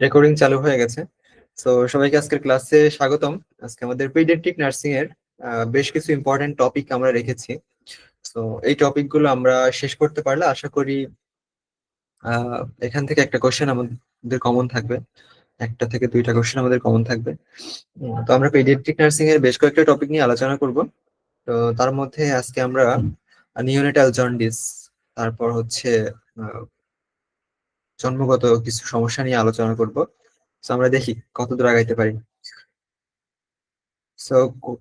Recording চালু হয়ে গেছে। তো সবাইকে আজকের ক্লাসে স্বাগতম। আজকে আমাদের পেডিয়াট্রিক নার্সিং এর বেশ কিছু ইম্পর্টেন্ট টপিক আমরা রেখেছি। তো এই টপিক গুলো আমরা শেষ করতে পারলে আশা করি এখান থেকে একটা কোশ্চেন আমাদের কমন থাকবে, একটা থেকে দুইটা কোশ্চেন আমাদের কমন থাকবে। তো আমরা পেডিয়াট্রিক নার্সিং এর বেশ কয়েকটা টপিক নিয়ে আলোচনা করব। তো তার মধ্যে আজকে আমরা নিওনেটাল জন্ডিস, তারপর হচ্ছে আহ, জন্মগত কিছু সমস্যা নিয়ে আলোচনা করব। তো আমরা দেখি কত দূর আগাইতে পারি। সো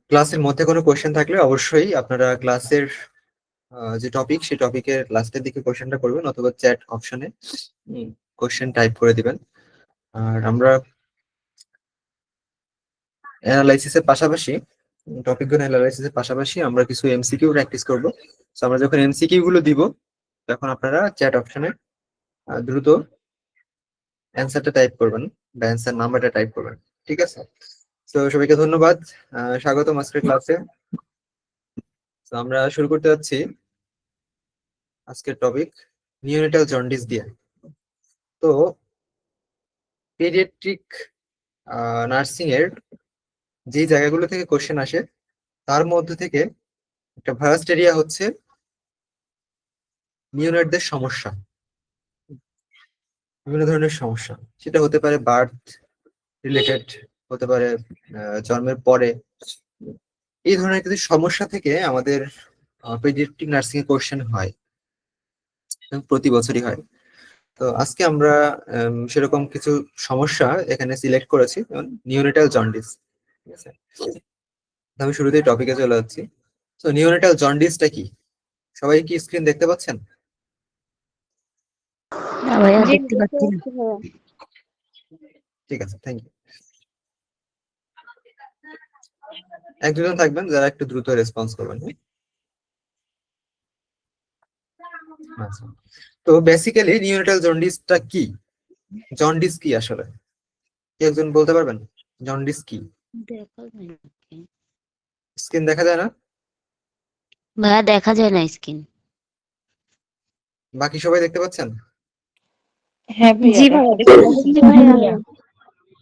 ক্লাসের মধ্যে কোনো কোশ্চেন থাকলে অবশ্যই আপনারা ক্লাসের যে টপিক সেই টপিকের লাস্টের দিকে কোশ্চেনটা করবেন, অথবা চ্যাট অপশনে কোশ্চেন টাইপ করে দিবেন। আর আমরা অ্যানালাইসিসের পাশাপাশি, টপিকগুলো অ্যানালাইসিসের পাশাপাশি আমরা কিছু এমসিকিউ প্র্যাকটিস করব। তো আমরা যখন এমসিকিউ গুলো দিব তখন আপনারা চ্যাট অপশনে দ্রুত অ্যান্সারটা টাইপ করবেন বা অ্যান্সার নাম্বারটা টাইপ করবেন। ঠিক আছে? তো সবাইকে ধন্যবাদ, স্বাগতম আজকের ক্লাসে। তো আমরা শুরু করতে যাচ্ছি আজকের টপিক নিওনেটাল জন্ডিস দিয়ে। তো পেডিয়াট্রিক নার্সিং এর যে জায়গাগুলো থেকে কোশ্চেন আসে তার মধ্যে থেকে একটা ভার্স্ট এরিয়া হচ্ছে নিওনেটদের সমস্যা, বিভিন্ন ধরনের সমস্যা। সেটা হতে পারে বার্থ রিলেটেড, হতে পারে জন্মের পরে। এই ধরনের কিছু সমস্যা থেকে আমাদের পেডিয়াট্রিক নার্সিং এ কোশ্চেন হয় এবং প্রতি বছরই হয়। তো আজকে আমরা সেরকম কিছু সমস্যা এখানে সিলেক্ট করেছি, যেমন নিওনেটাল জন্ডিস। ঠিক আছে, তো আমি শুরুতেই টপিকে চলে যাচ্ছি। তো নিওনেটাল জন্ডিসটা কি? সবাই কি স্ক্রিন দেখতে পাচ্ছেন? না ভাইয়া, জি, দেখতে পাচ্ছি না। দেখতে ভাইয়া। ঠিক আছে, থ্যাংক ইউ। এক দুজন থাকবেন যারা একটু দ্রুত রেসপন্স করবেন, হ্যাঁ? আচ্ছা, তো বেসিক্যালি নিওনেটাল জন্ডিসটা কি? জন্ডিস কি আসলে? কি একজন বলতে পারবেন জন্ডিস কি? দেখা যায় নাকি? স্ক্রিন দেখা যায় না? ভাইয়া দেখা যায় না স্ক্রিন। বাকি সবাই দেখতে পাচ্ছেন? হ্যাঁ ভাইয়া, জি দেখা ভাইয়া, যাচ্ছে। দেখতে পাচ্ছি। ভাইয়া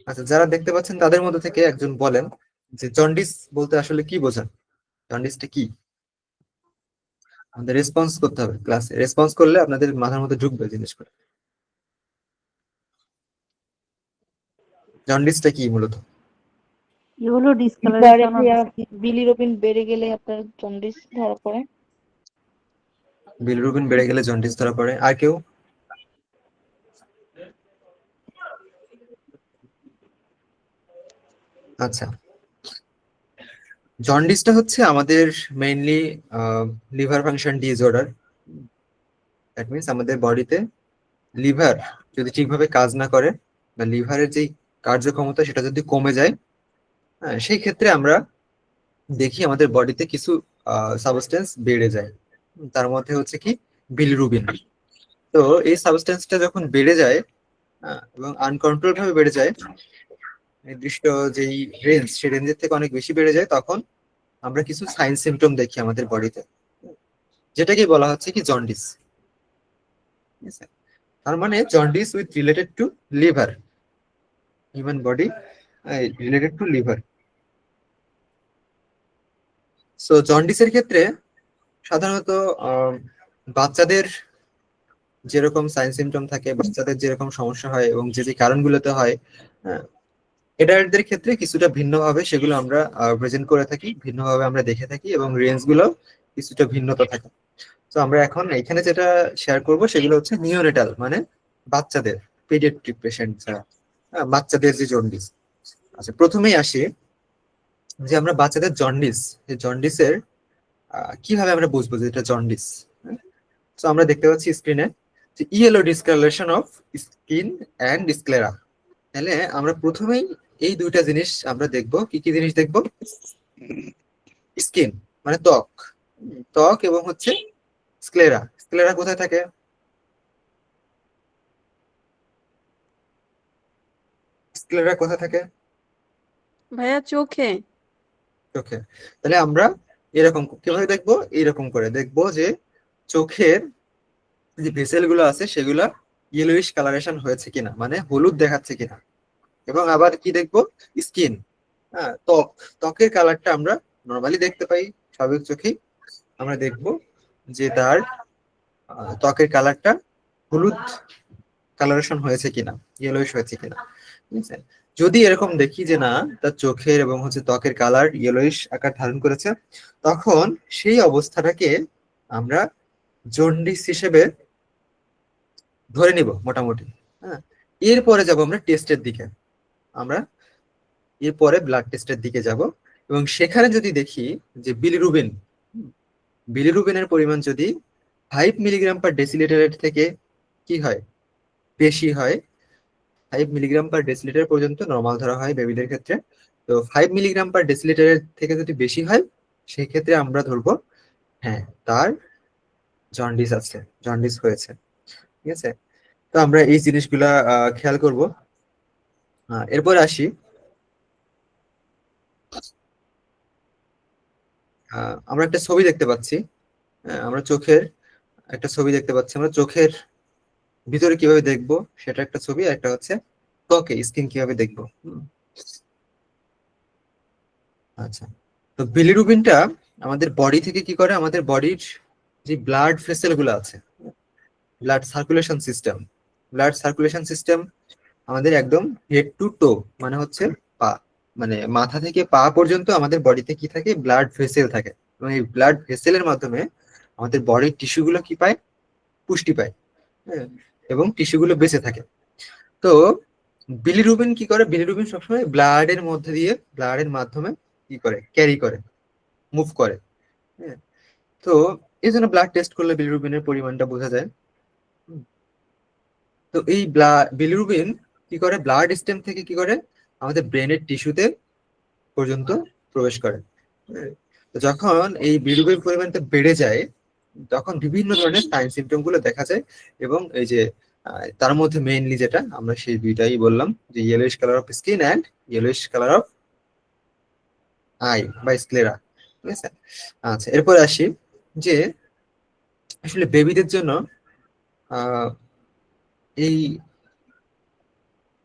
আচ্ছা, যারা দেখতে পাচ্ছেন তাদের মধ্যে থেকে একজন বলেন যে জন্ডিস বলতে আসলে কি বোঝান, জন্ডিসটা কি? আমাদের রেসপন্স করতে হবে, ক্লাসে রেসপন্স করলে আপনাদের মাথার মধ্যে ঢুকবে জিনিসগুলো। জন্ডিসটা কি মূলত? এগুলো বারে ডিসকালারেশন অফ ভাইয়া, স্কিন। বিলিরুবিন বেড়ে গেলে আপনার জন্ডিস ধরা পড়ে। বিলিরুবিন বেড়ে গেলে জন্ডিস ধরা পড়ে। আর কেউ? আচ্ছা, জন্ডিসটা হচ্ছে আমাদের mainly liver function disorder. That means আমাদের বডিতে লিভার যদি ঠিকভাবে কাজ না করে, বা লিভারের যে কার্যক্ষমতা সেটা যদি কমে যায়, হ্যাঁ, সেই ক্ষেত্রে আমরা দেখি আমাদের বডিতে কিছু সাবস্টেন্স বেড়ে যায়। তার মধ্যে হচ্ছে কি বিলিরুবিন। তো এই সাবস্টেন্সটা যখন বেড়ে যায় এবং আনকন্ট্রোল ভাবে বেড়ে যায়, নির্দিষ্ট যেই রেঞ্জ সেই রেঞ্জের থেকে অনেক বেশি বেড়ে যায়, তখন আমরা কিছু সাইন সিমটম দেখি আমাদের বডিতে, যেটাকে বলা হচ্ছে কি জন্ডিস। ঠিক আছে? তার মানে jaundice with related to liver, human body related to liver. So জন্ডিসের ক্ষেত্রে সাধারণত বাচ্চাদের যেরকম সাইন সিমটম থাকে, বাচ্চাদের যেরকম সমস্যা হয় এবং যে যে কারণগুলোতে হয়, এডাল্টদের ক্ষেত্রে কিছুটা ভিন্নভাবে সেগুলো আমরা প্রেজেন্ট করে থাকি, ভিন্নভাবে আমরা দেখে থাকি, এবং রেঞ্জ গুলো কিছুটা ভিন্নতা থাকে। তো আমরা এখন এখানে যেটা শেয়ার করব সেগুলো হচ্ছে নিওনেটাল, মানে বাচ্চাদের, পেডিয়াট্রিক পেশেন্ট যারা, বাচ্চাদের যে জন্ডিস। আচ্ছা, প্রথমেই আসি যে আমরা বাচ্চাদের জন্ডিস, এই জন্ডিসের কিভাবে আমরা বুঝবো যে এটা জন্ডিস। তো আমরা দেখতে পাচ্ছি স্ক্রিনে যে yellow discolouration of skin and sclera. তাহলে আমরা প্রথমেই এই দুইটা জিনিস আমরা দেখব। কি কি জিনিস দেখব? স্কিন মানে ত্বক, ত্বক এবং হচ্ছে স্ক্লেরা। স্ক্লেরা কোথায় থাকে? স্ক্লেরা কোথায় থাকে? ভাইয়া চোখে। চোখে। তাহলে আমরা এরকম কিভাবে দেখবো? এইরকম করে দেখবো যে চোখের যে ভেসেল গুলো আছে সেগুলা ইয়েলোইশ কালারেশন হয়েছে কিনা, মানে হলুদ দেখাচ্ছে কিনা। এবং আবার কি দেখবো, স্কিন, হ্যাঁ, ত্বকের কালারটা আমরা নর্মালি দেখতে পাই স্বাভাবিক চোখেই। আমরা দেখবো যে তার ত্বকের কালারটা হলুদ কালারেশন হয়েছে কিনা, ইয়েলোইশ হয়েছে কিনা, ঠিক আছে। যদি এরকম দেখি যে না, তার চোখের এবং ত্বকের কালার ইয়েলোইশ আকার ধারণ করেছে, তখন সেই অবস্থাটাকে আমরা জন্ডিস হিসেবে ধরে নিব মোটামুটি। হ্যাঁ, এরপরে যাব আমরা টেস্টের দিকে। আমরা এরপরে ব্লাড টেস্টের দিকে যাব, এবং সেখানে যদি দেখি যে বিলিরুবিনের পরিমাণ যদি 5 মিলিগ্রাম/ডেসিলিটারের থেকে কি হয়, বেশি হয়, 5 মিলিগ্রাম/ডেসিলিটার পর্যন্ত নর্মাল ধরা হয় বেবিদের ক্ষেত্রে। তো 5 মিলিগ্রাম/ডেসিলিটারের থেকে যদি বেশি হয়, সেই ক্ষেত্রে আমরা ধরবো হ্যাঁ, তার জন্ডিস আছে, জন্ডিস হয়েছে, ঠিক আছে। তো আমরা এই জিনিসগুলা খেয়াল করব। এরপর আসি, আমরা একটা ছবি দেখতে পাচ্ছি। আমরা চোখের একটা ছবি দেখতে পাচ্ছি, আমরা চোখের ভিতরে কিভাবে দেখবো সেটা একটা ছবি, আর একটা হচ্ছে ত্বকে স্কিন কিভাবে দেখবো। আচ্ছা, তো বিলিরুবিনটা আমাদের বডি থেকে কি করে, আমাদের বডির যে ব্লাড ভেসেল গুলো আছে, ব্লাড সার্কুলেশন সিস্টেম আমাদের একদম হেড টু টো, মানে হচ্ছে পা, মানে মাথা থেকে পা পর্যন্ত আমাদের বডিতে কি থাকে, ব্লাড ভেসেল থাকে। এবং এই ব্লাড ভেসেলের মাধ্যমে আমাদের বডির টিস্যুগুলো কি পায়, পুষ্টি পায়, হ্যাঁ, এবং টিস্যুগুলো বেঁচে থাকে। তো বিলিরুবিন কি করে, বিলিরুবিন সবসময় ব্লাডের মধ্যে দিয়ে, ব্লাডের মাধ্যমে কি করে, ক্যারি করে, মুভ করে, হ্যাঁ। তো এই জন্য ব্লাড টেস্ট করলে বিলিরুবিনের পরিমাণটা বোঝা যায়। তো এই বিলিরুবিন কি করে, ব্লাড স্টেম থেকে কি করে, আমাদের ব্রেনের টিস্যুতে পর্যন্ত প্রবেশ করে, হ্যাঁ। তো যখন এই বিলিরুবিন পরিমাণটা বেড়ে যায়, তখন বিভিন্ন ধরনের সাইন সিমটম গুলো দেখা যায়। এবং এই যে তার মধ্যে মেইনলি যেটা আমরা সেই দুইটাই বললাম, যে yellowish colour of skin and yellowish colour of I বা স্ক্লেরা, ঠিক আছে। আচ্ছা, এরপরে আসি যে আসলে বেবিদের জন্য আহ এই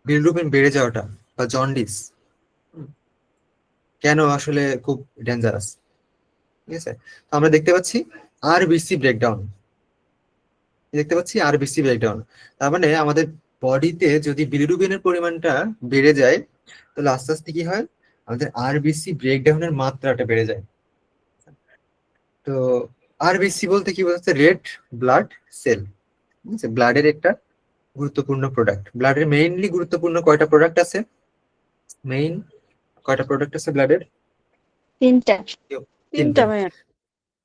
বিলিরুবিন বেড়ে যাওয়াটা বা জন্ডিস কেন আসলে খুব ডেঞ্জারাস, ঠিক আছে। তো আমরা দেখতে পাচ্ছি আরবিসি ব্রেকডাউন, তার মানে আমাদের বডিতে যদি বিলিরুবিনের পরিমাণটা বেড়ে যায়, তাহলে আস্তে আস্তে কি হয়, আমাদের আরবিসি ব্রেকডাউনের মাত্রাটা বেড়ে যায়। তো আরবিসি বলতে কি বোঝাচ্ছে, রেড ব্লাড সেল, ঠিক আছে, ব্লাডের একটা গুরুত্বপূর্ণ প্রোডাক্ট। ব্লাডের মেইনলি গুরুত্বপূর্ণ কয়টা প্রোডাক্ট আছে, মেইন কয়টা প্রোডাক্ট আছে ব্লাডের, তিনটা। তিনটা ভাইয়া।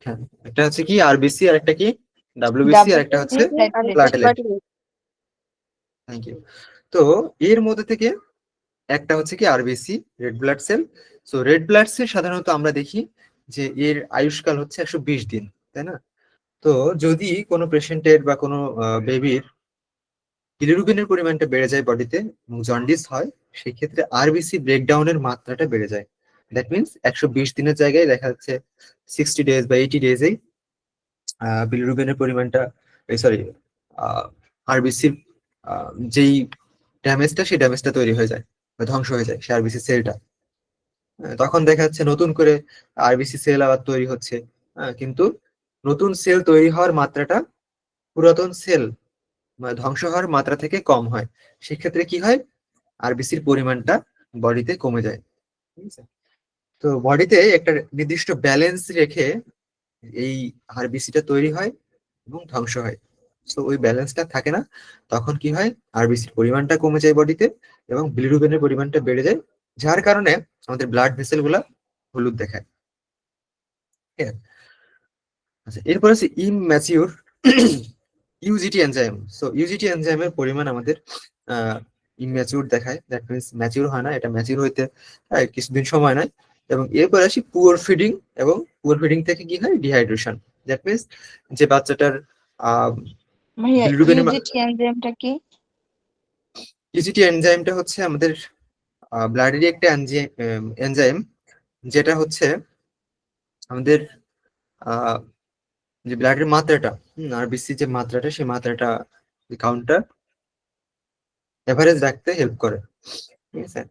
হ্যাঁ, একটা হচ্ছে কি আরবিসি, আর একটা কি ডাব্লিউবিসি, আর একটা হচ্ছে আর প্লাটেলেট। platelet। Thank you. তো এর মধ্যে থেকে একটা হচ্ছে কি RBC, red blood cell. So red blood cell সাধারণত আমরা দেখি যে এর আয়ুষ্কাল হচ্ছে 120 দিন, তাই না। তো যদি কোনো পেশেন্টের বা কোনো বেবির বিলিরুবিনের পরিমাণটা বেড়ে যায় বডিতে এবং জন্ডিস হয়, সেই ক্ষেত্রে আরবিসি ব্রেকডাউনের মাত্রাটা বেড়ে যায়। দ্যাট মিনস 120 দিনের জায়গায় দেখা যাচ্ছে 60 ডেজ বা 80 ডেজেই বিলিরুবিনের পরিমাণটা, সরি, আরবিসির যেই ড্যামেজটা, সেই ড্যামেজটা তৈরি হয়ে যায় বা ধ্বংস হয়ে যায় সে আরবিসি সেলটা। তখন দেখা যাচ্ছে নতুন করে আরবিসি সেল আবার তৈরি হচ্ছে, কিন্তু নতুন সেল তৈরি হওয়ার মাত্রাটা পুরাতন সেল ধ্বংস হওয়ার মাত্রা থেকে কম হয়। সেক্ষেত্রে কি হয়, আরবিসির পরিমাণটা বডিতে কমে যায়, ঠিক আছে। তো বডিতে একটা নির্দিষ্ট ব্যালেন্স রেখে এই আরবিসিটা তৈরি হয় এবং ধ্বংস হয়। তো ওই ব্যালেন্সটা থাকে না, তখন কি হয়, আরবিসির পরিমাণটা কমে যায় বডিতে এবং বিলিরুবিনের পরিমাণটা বেড়ে যায়, যার কারণে আমাদের ব্লাড ভেসেল গুলা হলুদ দেখায়, ঠিক আছে? আচ্ছা, এরপর আছে ইমম্যাচিউর ইউজিটি এনজাইম। সো ইউজিটি এনজাইমের পরিমাণ আমাদের ইমম্যাচিউর দেখায়, দ্যাট মিনস ম্যাচিউর হয় না, এটা ম্যাচিউর হইতে কিছুদিন সময় নেয়। এবং এরপর আসি পুয়ার ফিডিং, এবং পুয়ার ফিডিং থেকে কি হয়, ডিহাইড্রেশন। দ্যাট মিনস যে বাচ্চাটার ভাইয়া বিলিরুবিনের ইউজিটি এনজাইমটা কি? ইউজিটি এনজাইমটা হচ্ছে আমাদের ব্লাডেরই একটা এনজাইম, যেটা হচ্ছে আমাদের যে ব্লাডের মাত্রাটা, আরবিসি যে মাত্রাটা, সেই মাত্রাটা কাউন্টটা এভারেজ রাখতে হেল্প করে, ঠিক আছে।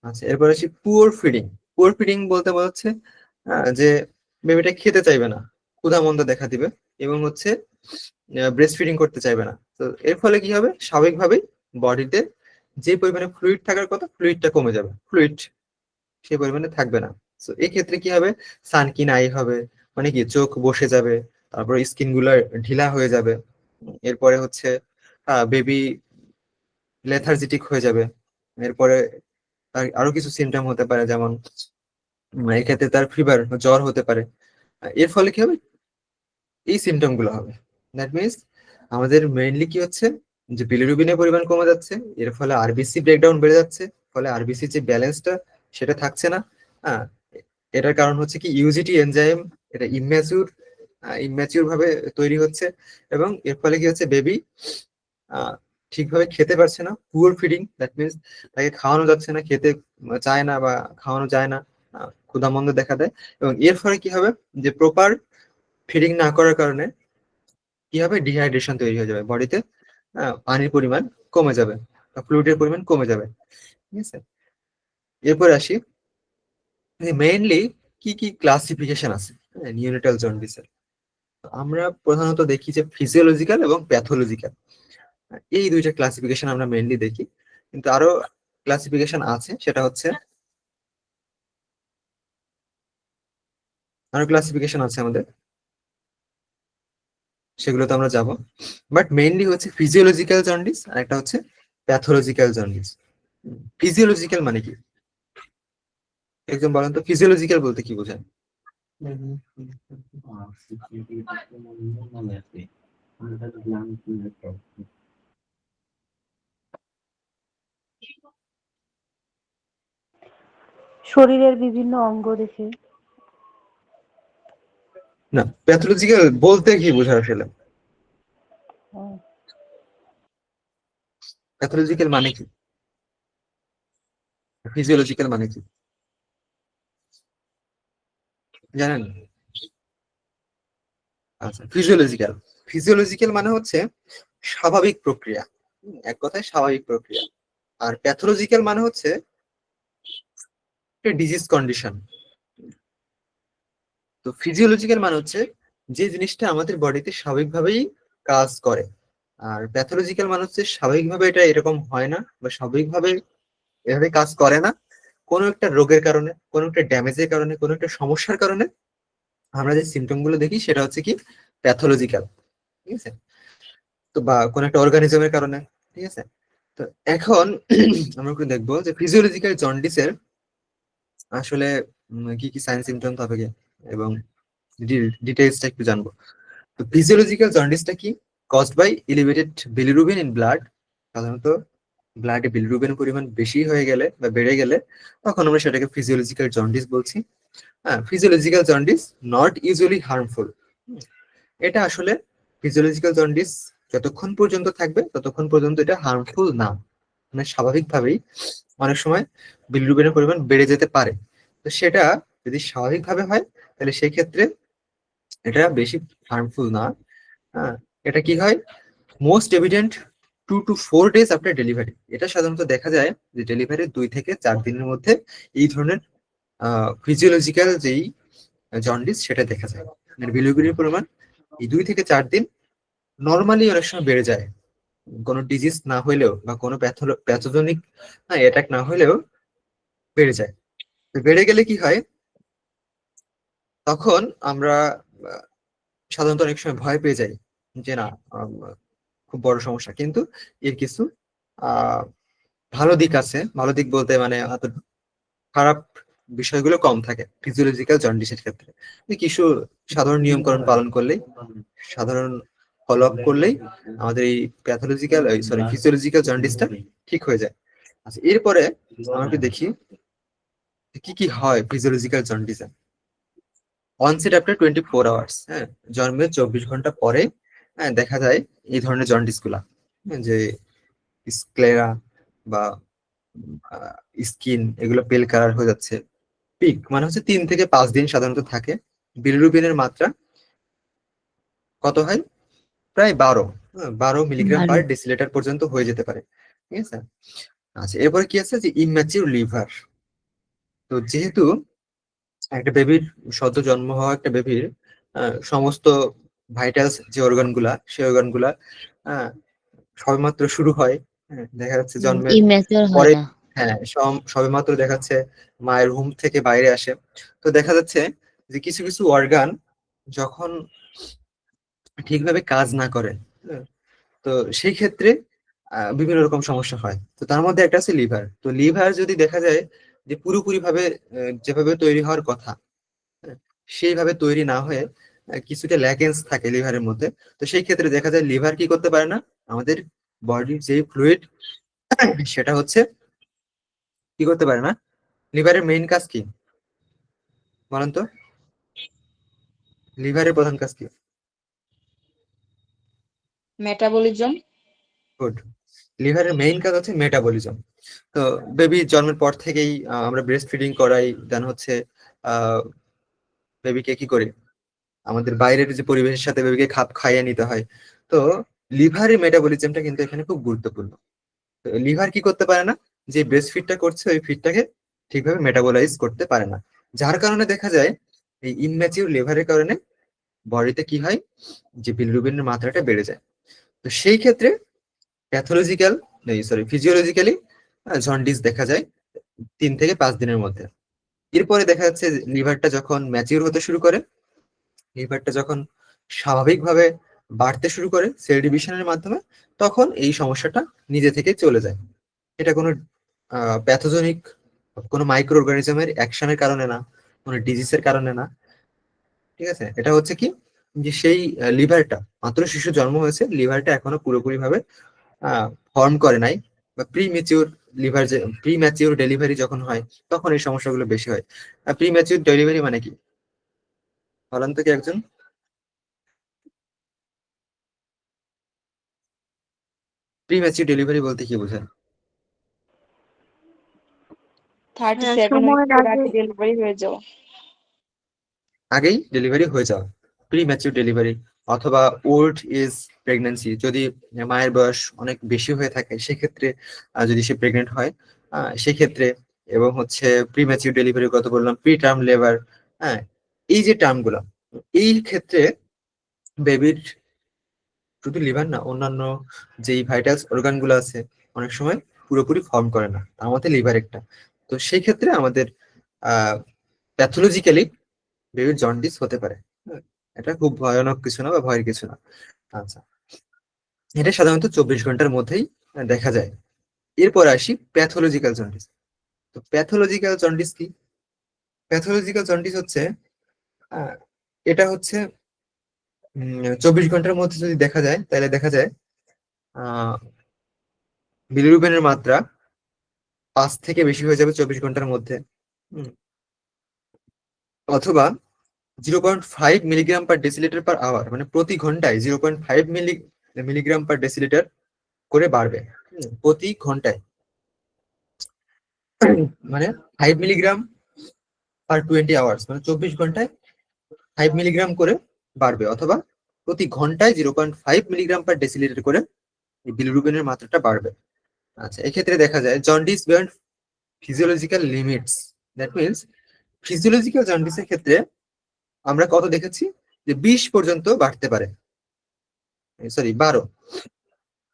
আচ্ছা, এরপর আসি পুয়ার ফিডিং। পুয়ার ফিডিং বলতে বোঝাচ্ছে যে বেবিটা খেতে চাইবে না, ক্ষুধা মন্দা দেখা দিবে, এবং হচ্ছে ব্রেস্ট ফিডিং করতে চাইবে না। তো এর ফলে কি হবে, স্বাভাবিকভাবেই বডিতে যে পরিমাণে ফ্লুইড থাকার কথা ফ্লুইডটা কমে যাবে, ফ্লুইড সেই পরিমাণে থাকবে না। তো এই ক্ষেত্রে কি হবে, সানকিন আই হবে, মানে কি চোখ বসে যাবে, তারপরে স্কিন গুলা ঢিলা হয়ে যাবে, এরপরে হচ্ছে বেবি লেথার্জিটিক হয়ে যাবে। এরপরে আরো কিছু সিমটম হতে পারে, যেমন এক্ষেত্রে তার ফিভার, জ্বর হতে পারে। এর ফলে কি হবে, এই সিমটম গুলো হবে। দ্যাট মিনস আমাদের মেইনলি কি হচ্ছে, যে বিলিরুবিনের পরিমাণ কমে যাচ্ছে, এর ফলে আরবিসি ব্রেকডাউন বেড়ে যাচ্ছে, ফলে আরবিসি যে ব্যালেন্সটা সেটা থাকছে না। হ্যাঁ, এটার কারণ হচ্ছে কি ইউজিটি এনজাইম, এটা ইম্যাচিউর ভাবে তৈরি হচ্ছে, এবং এর ফলে কি হচ্ছে, বেবি ঠিকভাবে খেতে পারছে না, পুয়ার ফিডিং, দ্যাট মিনস তাকে খাওয়ানো যাচ্ছে না, খেতে চায় না বা খাওয়ানো যায় না, ক্ষুধামন্দ দেখা দেয়। এবং এর ফলে কি হবে, যে প্রপার ফিডিং না করার কারণে কি হবে, ডিহাইড্রেশন তৈরি হয়ে যাবে বডিতে, পানির পরিমাণ কমে যাবে, ফ্লুইডের পরিমাণ কমে যাবে, ঠিক আছে। এরপরে আসি, মেইনলি কি কি ক্লাসিফিকেশন আছে নিউনেটাল জন্ডিসের। আমরা প্রধানত দেখি যে ফিজিওলজিক্যাল এবং প্যাথোলজিক্যাল, এই দুইটা ক্লাসিফিকেশন আমরা মেইনলি দেখি, কিন্তু আরো ক্লাসিফিকেশন আছে, সেটা হচ্ছে আরো ক্লাসিফিকেশন আছে আমাদের, সেগুলোতে আমরা যাব। বাট মেইনলি হচ্ছে ফিজিওলজিক্যাল জন্ডিস আর একটা হচ্ছে প্যাথোলজিক্যাল জন্ডিস। ফিজিওলজিক্যাল মানে কি, একদম বলেন তো, ফিজিওলজিক্যাল বলতে কি বোঝায়? শরীরের বিভিন্ন অঙ্গ দেখে। না, প্যাথোলজিক্যাল বলতে কি বোঝায় আসলে? হুম। প্যাথোলজিক্যাল মানে কি, ফিজিওলজিক্যাল মানে কি জানেন? আচ্ছা, ফিজিওলজিক্যাল, ফিজিওলজিক্যাল মানে হচ্ছে স্বাভাবিক প্রক্রিয়া, এক কথায় স্বাভাবিক প্রক্রিয়া। আর প্যাথোলজিক্যাল মানে হচ্ছে ডিজিজ কন্ডিশন। তো ফিজিওলজিক্যাল মানে হচ্ছে যে জিনিসটা আমাদের বডিতে স্বাভাবিকভাবেই কাজ করে, আর প্যাথোলজিক্যাল মানে হচ্ছে স্বাভাবিকভাবে এটা এরকম হয় না, বা স্বাভাবিকভাবে এভাবে কাজ করে না, কোনো একটা রোগের কারণে, কোনো একটা ড্যামেজের কারণে, কোনো একটা সমস্যার কারণে আমরা যে সিমটম গুলো দেখি সেটা হচ্ছে কি প্যাথোলজিক্যাল, ঠিক আছে। তো বা কোনো একটা অর্গানিজমের কারণে, ঠিক আছে। তো এখন আমরা একটু দেখবো যে ফিজিওলজিক্যাল জন্ডিসের আসলে কি কি সাইন সিমটম থাকে, এবং ডিটেইলসটা একটু জানবো। তো ফিজিওলজিক্যাল জন্ডিসটা কি, caused by elevated bilirubin in blood. সাধারণত ব্লাডে বিলিরুবিনের পরিমাণ বেশি হয়ে গেলে বা বেড়ে গেলে তখন আমরা সেটাকে ফিজিওলজিক্যাল জন্ডিস বলছি। হ্যাঁ, physiological jaundice not usually harmful. এটা আসলে ফিজিওলজিক্যাল জন্ডিস যতক্ষণ পর্যন্ত থাকবে ততক্ষণ পর্যন্ত এটা হার্মফুল না, মানে স্বাভাবিকভাবেই অনেক সময় বিলিরুবিনের পরিমাণ বেড়ে যেতে পারে। তো সেটা যদি স্বাভাবিকভাবে হয় তাহলে সেই ক্ষেত্রে এটা বেশি হার্মফুল না। হ্যাঁ, এটা কি হয়, most evident 2 to 4 days after delivery. এটা সাধারণত দেখা যায় যে ডেলিভারির 2 থেকে 4 দিনের মধ্যে এই ধরনের ফিজিওলজিক্যাল যেই জন্ডিস সেটা দেখা যায়। মানে বিলিরুবিনের পরিমাণ এই 2 থেকে 4 দিন নর্মালি অনেক সময় বেড়ে যায়, কোনো ডিজিজ না হইলেও বা কোনো প্যাথোজনিক অ্যাটাক না হইলেও বেড়ে যায়। তো বেড়ে গেলে কি হয়, তখন আমরা আহ, সাধারণত অনেক সময় ভয় পেয়ে যাই যে না, খুব বড় সমস্যা। কিন্তু এর কিছু আহ ভালো দিক আছে, ভালো দিক বলতে মানে অত খারাপ বিষয়গুলো কম থাকে ফিজিওলজিক্যাল জন্ডিসের ক্ষেত্রে। কিছু সাধারণ নিয়মকানুন পালন করলেই, সাধারণ ফলো আপ করলেই আমাদের এই প্যাথোলজিক্যাল সরি ফিজিওলজিক্যাল জন্ডিসটা ঠিক হয়ে যায়। আচ্ছা, এরপরে আমরা একটু দেখি কি কি হয় ফিজিওলজিক্যাল জন্ডিসে। অনসেট আফটার 24 আওয়ার্স, হ্যাঁ, জন্মের 24 ঘন্টা পরে দেখা যায় এই ধরনের জন্ডিস গুলা, যে স্ক্লেরা বা স্কিন এগুলো পেল কালার হয়ে যাচ্ছে। পিক মানে হচ্ছে 3 থেকে 5 দিন সাধারণত থাকে। বিলিরুবিনের মাত্রা কত হয়, প্রায় 12 মিলিগ্রাম পার 12 ডেসিলিটার পর্যন্ত হয়ে যেতে পারে। ঠিক আছে। আচ্ছা, এরপরে কি আছে যে ইম্যাচিউর লিভার। তো যেহেতু একটা বেবির সদ্য জন্ম হওয়া একটা বেবির সমস্ত ভাইটালস যে অর্গান গুলা সেই অর্গান গুলা আহ, সবেমাত্র শুরু হয়। হ্যাঁ, দেখা যাচ্ছে জন্মের ইম্যাচিওর হয় পরে, না। হ্যাঁ সবেমাত্র দেখা যাচ্ছে মায়ের হোম থেকে বাইরে আসে। তো দেখা যাচ্ছে যে কিছু কিছু অর্গান যখন ঠিকভাবে কাজ না করে, হ্যাঁ, তো সেই ক্ষেত্রে বিভিন্ন রকম সমস্যা হয়। তো তার মধ্যে একটা আছে লিভার। তো লিভার যদি দেখা যায় যে পুরোপুরি ভাবে যেভাবে তৈরি হওয়ার কথা, হ্যাঁ, সেইভাবে তৈরি না হয়ে কিছুটা ল্যাকেন্স থাকে লিভারের মধ্যে। তো সেই ক্ষেত্রে দেখা যায় লিভার কি করতে পারে না, আমাদের বডির যে ফ্লুইড সেটা হচ্ছে কি করতে পারে না। লিভারের মেইন কাজ কি বলেন তো? লিভারের প্রধান কাজ কি? মেটাবলিজম। গুড। লিভারের মেইন কাজ হচ্ছে মেটাবলিজম। তো বেবি জন্মের পর থেকেই আমরা ব্রেস্ট ফিডিং করাই, দেন হচ্ছে বেবিকে কি করি, আমাদের বাইরের যে পরিবেশের সাথে বেবিকে খাপ খাইয়ে নিতে হয়। তো লিভারের মেটাবলিজমটা কিন্তু এখানে খুব গুরুত্বপূর্ণ। লিভার কি করতে পারে না, যে ব্রেস্ট ফিডটা করছে ওই ফিডটাকে ঠিকভাবে মেটাবলাইজ করতে পারে না। যার কারণে দেখা যায় এই ইমম্যাচিউর লিভারের কারণে বডিতে কি হয়, যে বিলিরুবিনের মাত্রাটা বেড়ে যায়। তো সেই ক্ষেত্রে প্যাথোলজিক্যাল, সরি ফিজিওলজিক্যালি জন্ডিস দেখা যায় 3 থেকে 5 দিনের মধ্যে। এরপরে দেখা যাচ্ছে লিভারটা যখন ম্যাচিউর হতে শুরু করে, লিভারটা যখন স্বাভাবিকভাবে বাড়তে শুরু করে সেল ডিভিশনের মাধ্যমে, তখন এই সমস্যাটা নিজে থেকে চলে যায়। এটা কোনো প্যাথোজেনিক, কোনো মাইক্রো অর্গানিজমের অ্যাকশনের কারণে না, কোনো ডিজিজের কারণে না। ঠিক আছে, এটা হচ্ছে কি যে সেই লিভারটা, মাত্র শিশু জন্ম হয়েছে, লিভারটা এখনো পুরোপুরি ভাবে ফর্ম করে নাই, বা প্রিমেচিউর লিভার, যে প্রিম্যাচিউর ডেলিভারি যখন হয় তখন এই সমস্যাগুলো বেশি হয়। প্রিম্যাচিউর ডেলিভারি মানে কি বলেন তো কি একজন? প্রিম্যাচিউর ডেলিভারি বলতে কি বোঝেন? 37 সময়ের উইকের আগে আগে ডেলিভারি হয়ে যাওয়া। আগেই ডেলিভারি হয়ে যাওয়া, প্রিম্যাচিউর ডেলিভারি। অথবা ওল্ড এজ প্রেগন্যান্সি, যদি মায়ের বয়স অনেক বেশি হয়ে থাকে সেক্ষেত্রে, যদি সে প্রেগনেন্ট হয় সেক্ষেত্রে। এবং হচ্ছে প্রিম্যাচিউর ডেলিভারি কত বললাম, প্রি টার্ম লেবার। হ্যাঁ, এই যে টার্মগুলো, এই ক্ষেত্রে বেবির শুধু লিভার না, অন্যান্য যেই ভাইটালস অর্গান গুলো আছে অনেক সময় পুরোপুরি ফর্ম করে না, তার মধ্যে লিভার একটা। তো সেই ক্ষেত্রে আমাদের প্যাথোলজিক্যালি বেবির জন্ডিস হতে পারে। হ্যাঁ, এটা খুব ভয়ানক কিছু না বা ভয়ের কিছু না। আচ্ছা, এটা সাধারণত 24 ঘন্টার মধ্যেই দেখা যায়। এরপর আসি প্যাথোলজিক্যাল জন্ডিস। তো প্যাথোলজিক্যাল জন্ডিস কি? প্যাথোলজিক্যাল জন্ডিস হচ্ছে আহ, এটা হচ্ছে 24 ঘন্টার মধ্যে যদি দেখা যায়, তাহলে দেখা যায় আহ বিলিরুবিনের মাত্রা 5 থেকে বেশি হয়ে যাবে 24 ঘন্টার মধ্যে। হুম, অথবা 0.5 মিলিগ্রাম/ডেসিলিটার/আওয়ার, মানে প্রতি ঘন্টায় 0.5 মিলিগ্রাম/ডেসিলিটার করে বাড়বে। প্রতি ঘন্টায়, মানে 5 মিলিগ্রাম/20 আওয়ার্স, মানে 24 ঘন্টায় 5 মিলিগ্রাম করে বাড়বে। অথবা প্রতি ঘন্টায় 0.5 মিলিগ্রাম/ডেসিলিটার করে এই বিলিরুবিনের মাত্রাটা বাড়বে। আচ্ছা, এক্ষেত্রে দেখা যায় jaundice beyond physiological limits. That means physiological জন্ডিসের ক্ষেত্রে আমরা কত দেখেছি, যে 20 পর্যন্ত বাড়তে পারে। সরি, 12,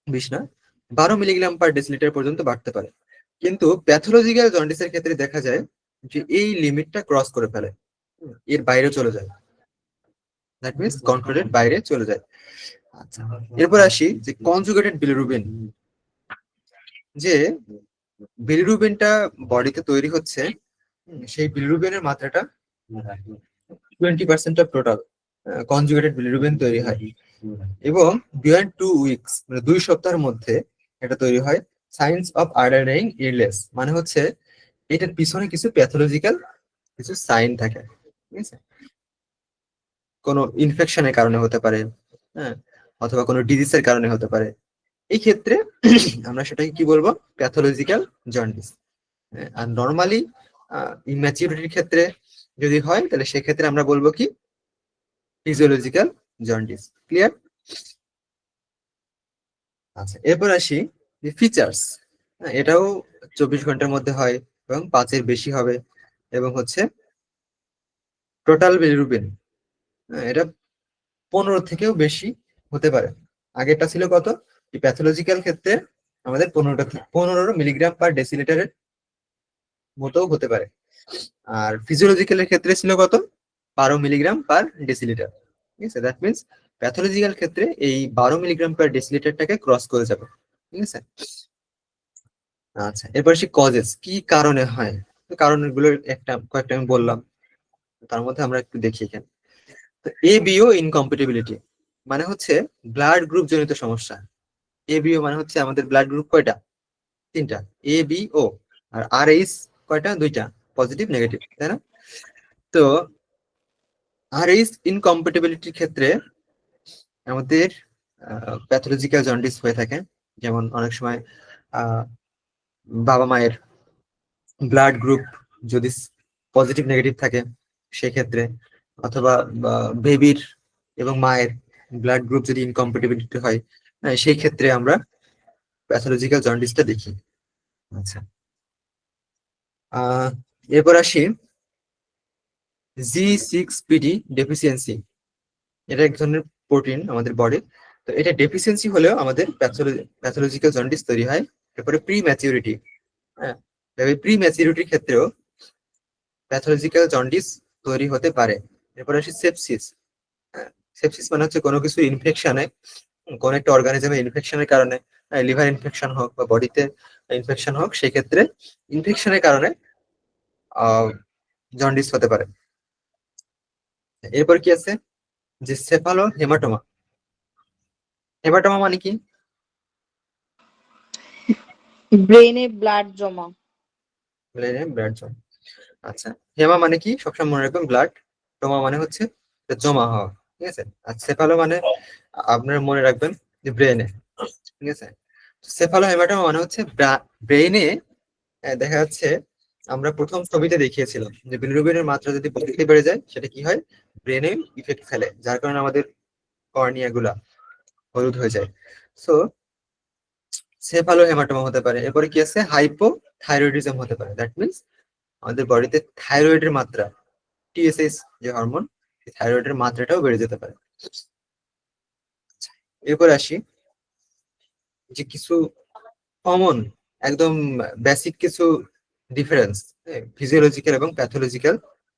20 না, 12 মিলিগ্রাম/ডেসিলিটার পর্যন্ত বাড়তে পারে। কিন্তু প্যাথোলজিক্যাল জন্ডিসের ক্ষেত্রে দেখা যায় যে এই লিমিটটা ক্রস করে ফেলে, এর বাইরে চলে যায়। দ্যাট মিনস কন্ট্রোলের বাইরে চলে যায়। আচ্ছা, এরপর আসি যে কনজুগেটেড বিলিরুবিন। যে বিলিরুবিনটা বডিতে তৈরি হচ্ছে, সেই বিলিরুবিনের মাত্রাটা 20% অফ টোটাল কনজুগেটেড বিলিরুবিন তৈরি হয়। এবং বিয়ন্ড 2 উইকস, মানে 2 সপ্তাহের মধ্যে এটা তৈরি হয়। সাইন্স অফ আন্ডারলাইং ইলনেস, মানে হচ্ছে এটার পিছনে কিছু প্যাথোলজিক্যাল কিছু সাইন থাকে। ঠিক আছে, কোনো ইনফেকশনের কারণে হতে পারে, হ্যাঁ, অথবা কোনো ডিজিজের কারণে হতে পারে। এই ক্ষেত্রে আমরা সেটাকে কি বলবো, প্যাথোলজিক্যাল জন্ডিস। আর নর্মালি ইম্যাচিউরিটির ক্ষেত্রে যদি হয়, তাহলে সেক্ষেত্রে আমরা বলবো কি, ফিজিওলজিক্যাল জন্ডিস। ক্লিয়ার? আচ্ছা, এরপর আসি যে ফিচার্স। এটাও 24 ঘন্টার মধ্যে হয় এবং 5-এর বেশি হবে, এবং হচ্ছে টোটাল বিলিরুবিন এটা 15 থেকেও বেশি হতে পারে। আগেরটা ছিল কত? প্যাথোলজিক্যাল ক্ষেত্রে আমাদের 15 মিলিগ্রাম পার ডেসিলিটারের মতোও হতে পারে, আর ফিজিওলজিক্যালের ক্ষেত্রে ছিল কত? 12 মিলিগ্রাম পার ডেসিলিটার। ঠিক আছে, দ্যাট মিনস প্যাথোলজিক্যাল ক্ষেত্রে এই 12 মিলিগ্রাম পার ডেসিলিটারটাকে ক্রস করে যাবে। ঠিক আছে, আচ্ছা এরপর আসি কজেস, কি কারণে হয়। কারণগুলো কয়েকটা আমি বললাম, তার মধ্যে আমরা একটু দেখি এখানে। তো এবিও ইনকম্পিটিবিলিটি মানে হচ্ছে ব্লাড গ্রুপ জনিত সমস্যা। এবিও মানে হচ্ছে আমাদের ব্লাড গ্রুপ কয়টা? 3টা, A B O. R R H কয়টা? 2টা, পজিটিভ নেগেটিভ, তাই না? তো আর এইচ ইনকম্পিটিবিলিটির ক্ষেত্রে আমাদের প্যাথোলজিক্যাল জন্ডিস হয়ে থাকে। যেমন অনেক সময় বাবা মায়ের ব্লাড গ্রুপ যদি পজিটিভ নেগেটিভ থাকে সেক্ষেত্রে, অথবা বেবির এবং মায়ের ব্লাড গ্রুপ যদি ইনকম্পিটিবিলিটি হয়, সেই ক্ষেত্রে আমরা প্যাথোলজিক্যাল জন্ডিসটা দেখি। আচ্ছা, এরপর আসি G6PD ডেফিসিয়েন্সি। এটা এক ধরনের প্রোটিন আমাদের বডি, তো এটা ডেফিসিয়েন্সি হলেও আমাদের প্যাথোলজিক্যাল জন্ডিস তৈরি হয়। এরপরে প্রি ম্যাচিউরিটি, হ্যাঁ, প্রি ম্যাচিউরিটির ক্ষেত্রেও প্যাথোলজিক্যাল জন্ডিস তৈরি হতে পারে। এরপরে আসি সেপসিস। সেপসিস মানে হচ্ছে কোনো কিছু ইনফেকশনে, কোন একটা অর্গানিজমের ইনফেকশনের কারণে, লিভার ইনফেকশন হোক বা বডিতে ইনফেকশন হোক, সেক্ষেত্রে ইনফেকশনের কারণে জন্ডিস হতে পারে। এরপর কি আছে যে সেফালো হেমাটোমা। হেমাটোমা মানে কি? ব্রেনে ব্লাড জমা। ব্লাড জমা। আচ্ছা, হেমা মানে কি? সবসময় মনে রাখবেন ব্লাড, টোমা মানে হচ্ছে জমা হওয়া। ঠিক আছে, আর সেফালো মানে আপনারা মনে রাখবেন যে ব্রেনে। ঠিক আছে, সেফালো হেমাটোমা মানে হচ্ছে ব্রেনে দেখা যাচ্ছে, আমরা প্রথম ছবিতে দেখিয়েছিলাম যে বিলিরুবিনের মাত্রা যদি বডিতে বেড়ে যায় সেটা কি হয়? ব্রেনে ইফেক্ট ফেলে, যার কারণে আমাদের কর্নিয়া গুলা হলুদ হয়ে যায়। সো সেফালো হেমাটোমা হতে পারে। এরপরে কি আছে? হাইপো থাইরয়েডিজম হতে পারে। দ্যাট মিনস আমাদের বডিতে থাইরয়েডের মাত্রা, টিএসএইচ যে হরমোন, থাইরয়েডের মাত্রাটাও বেড়ে যেতে পারে। এরপর আসি যে কিছু কমন, একদম বেসিক কিছু ডিফারেন্স ফিজিওলজিক্যাল এবং প্যাথোলজিক্যাল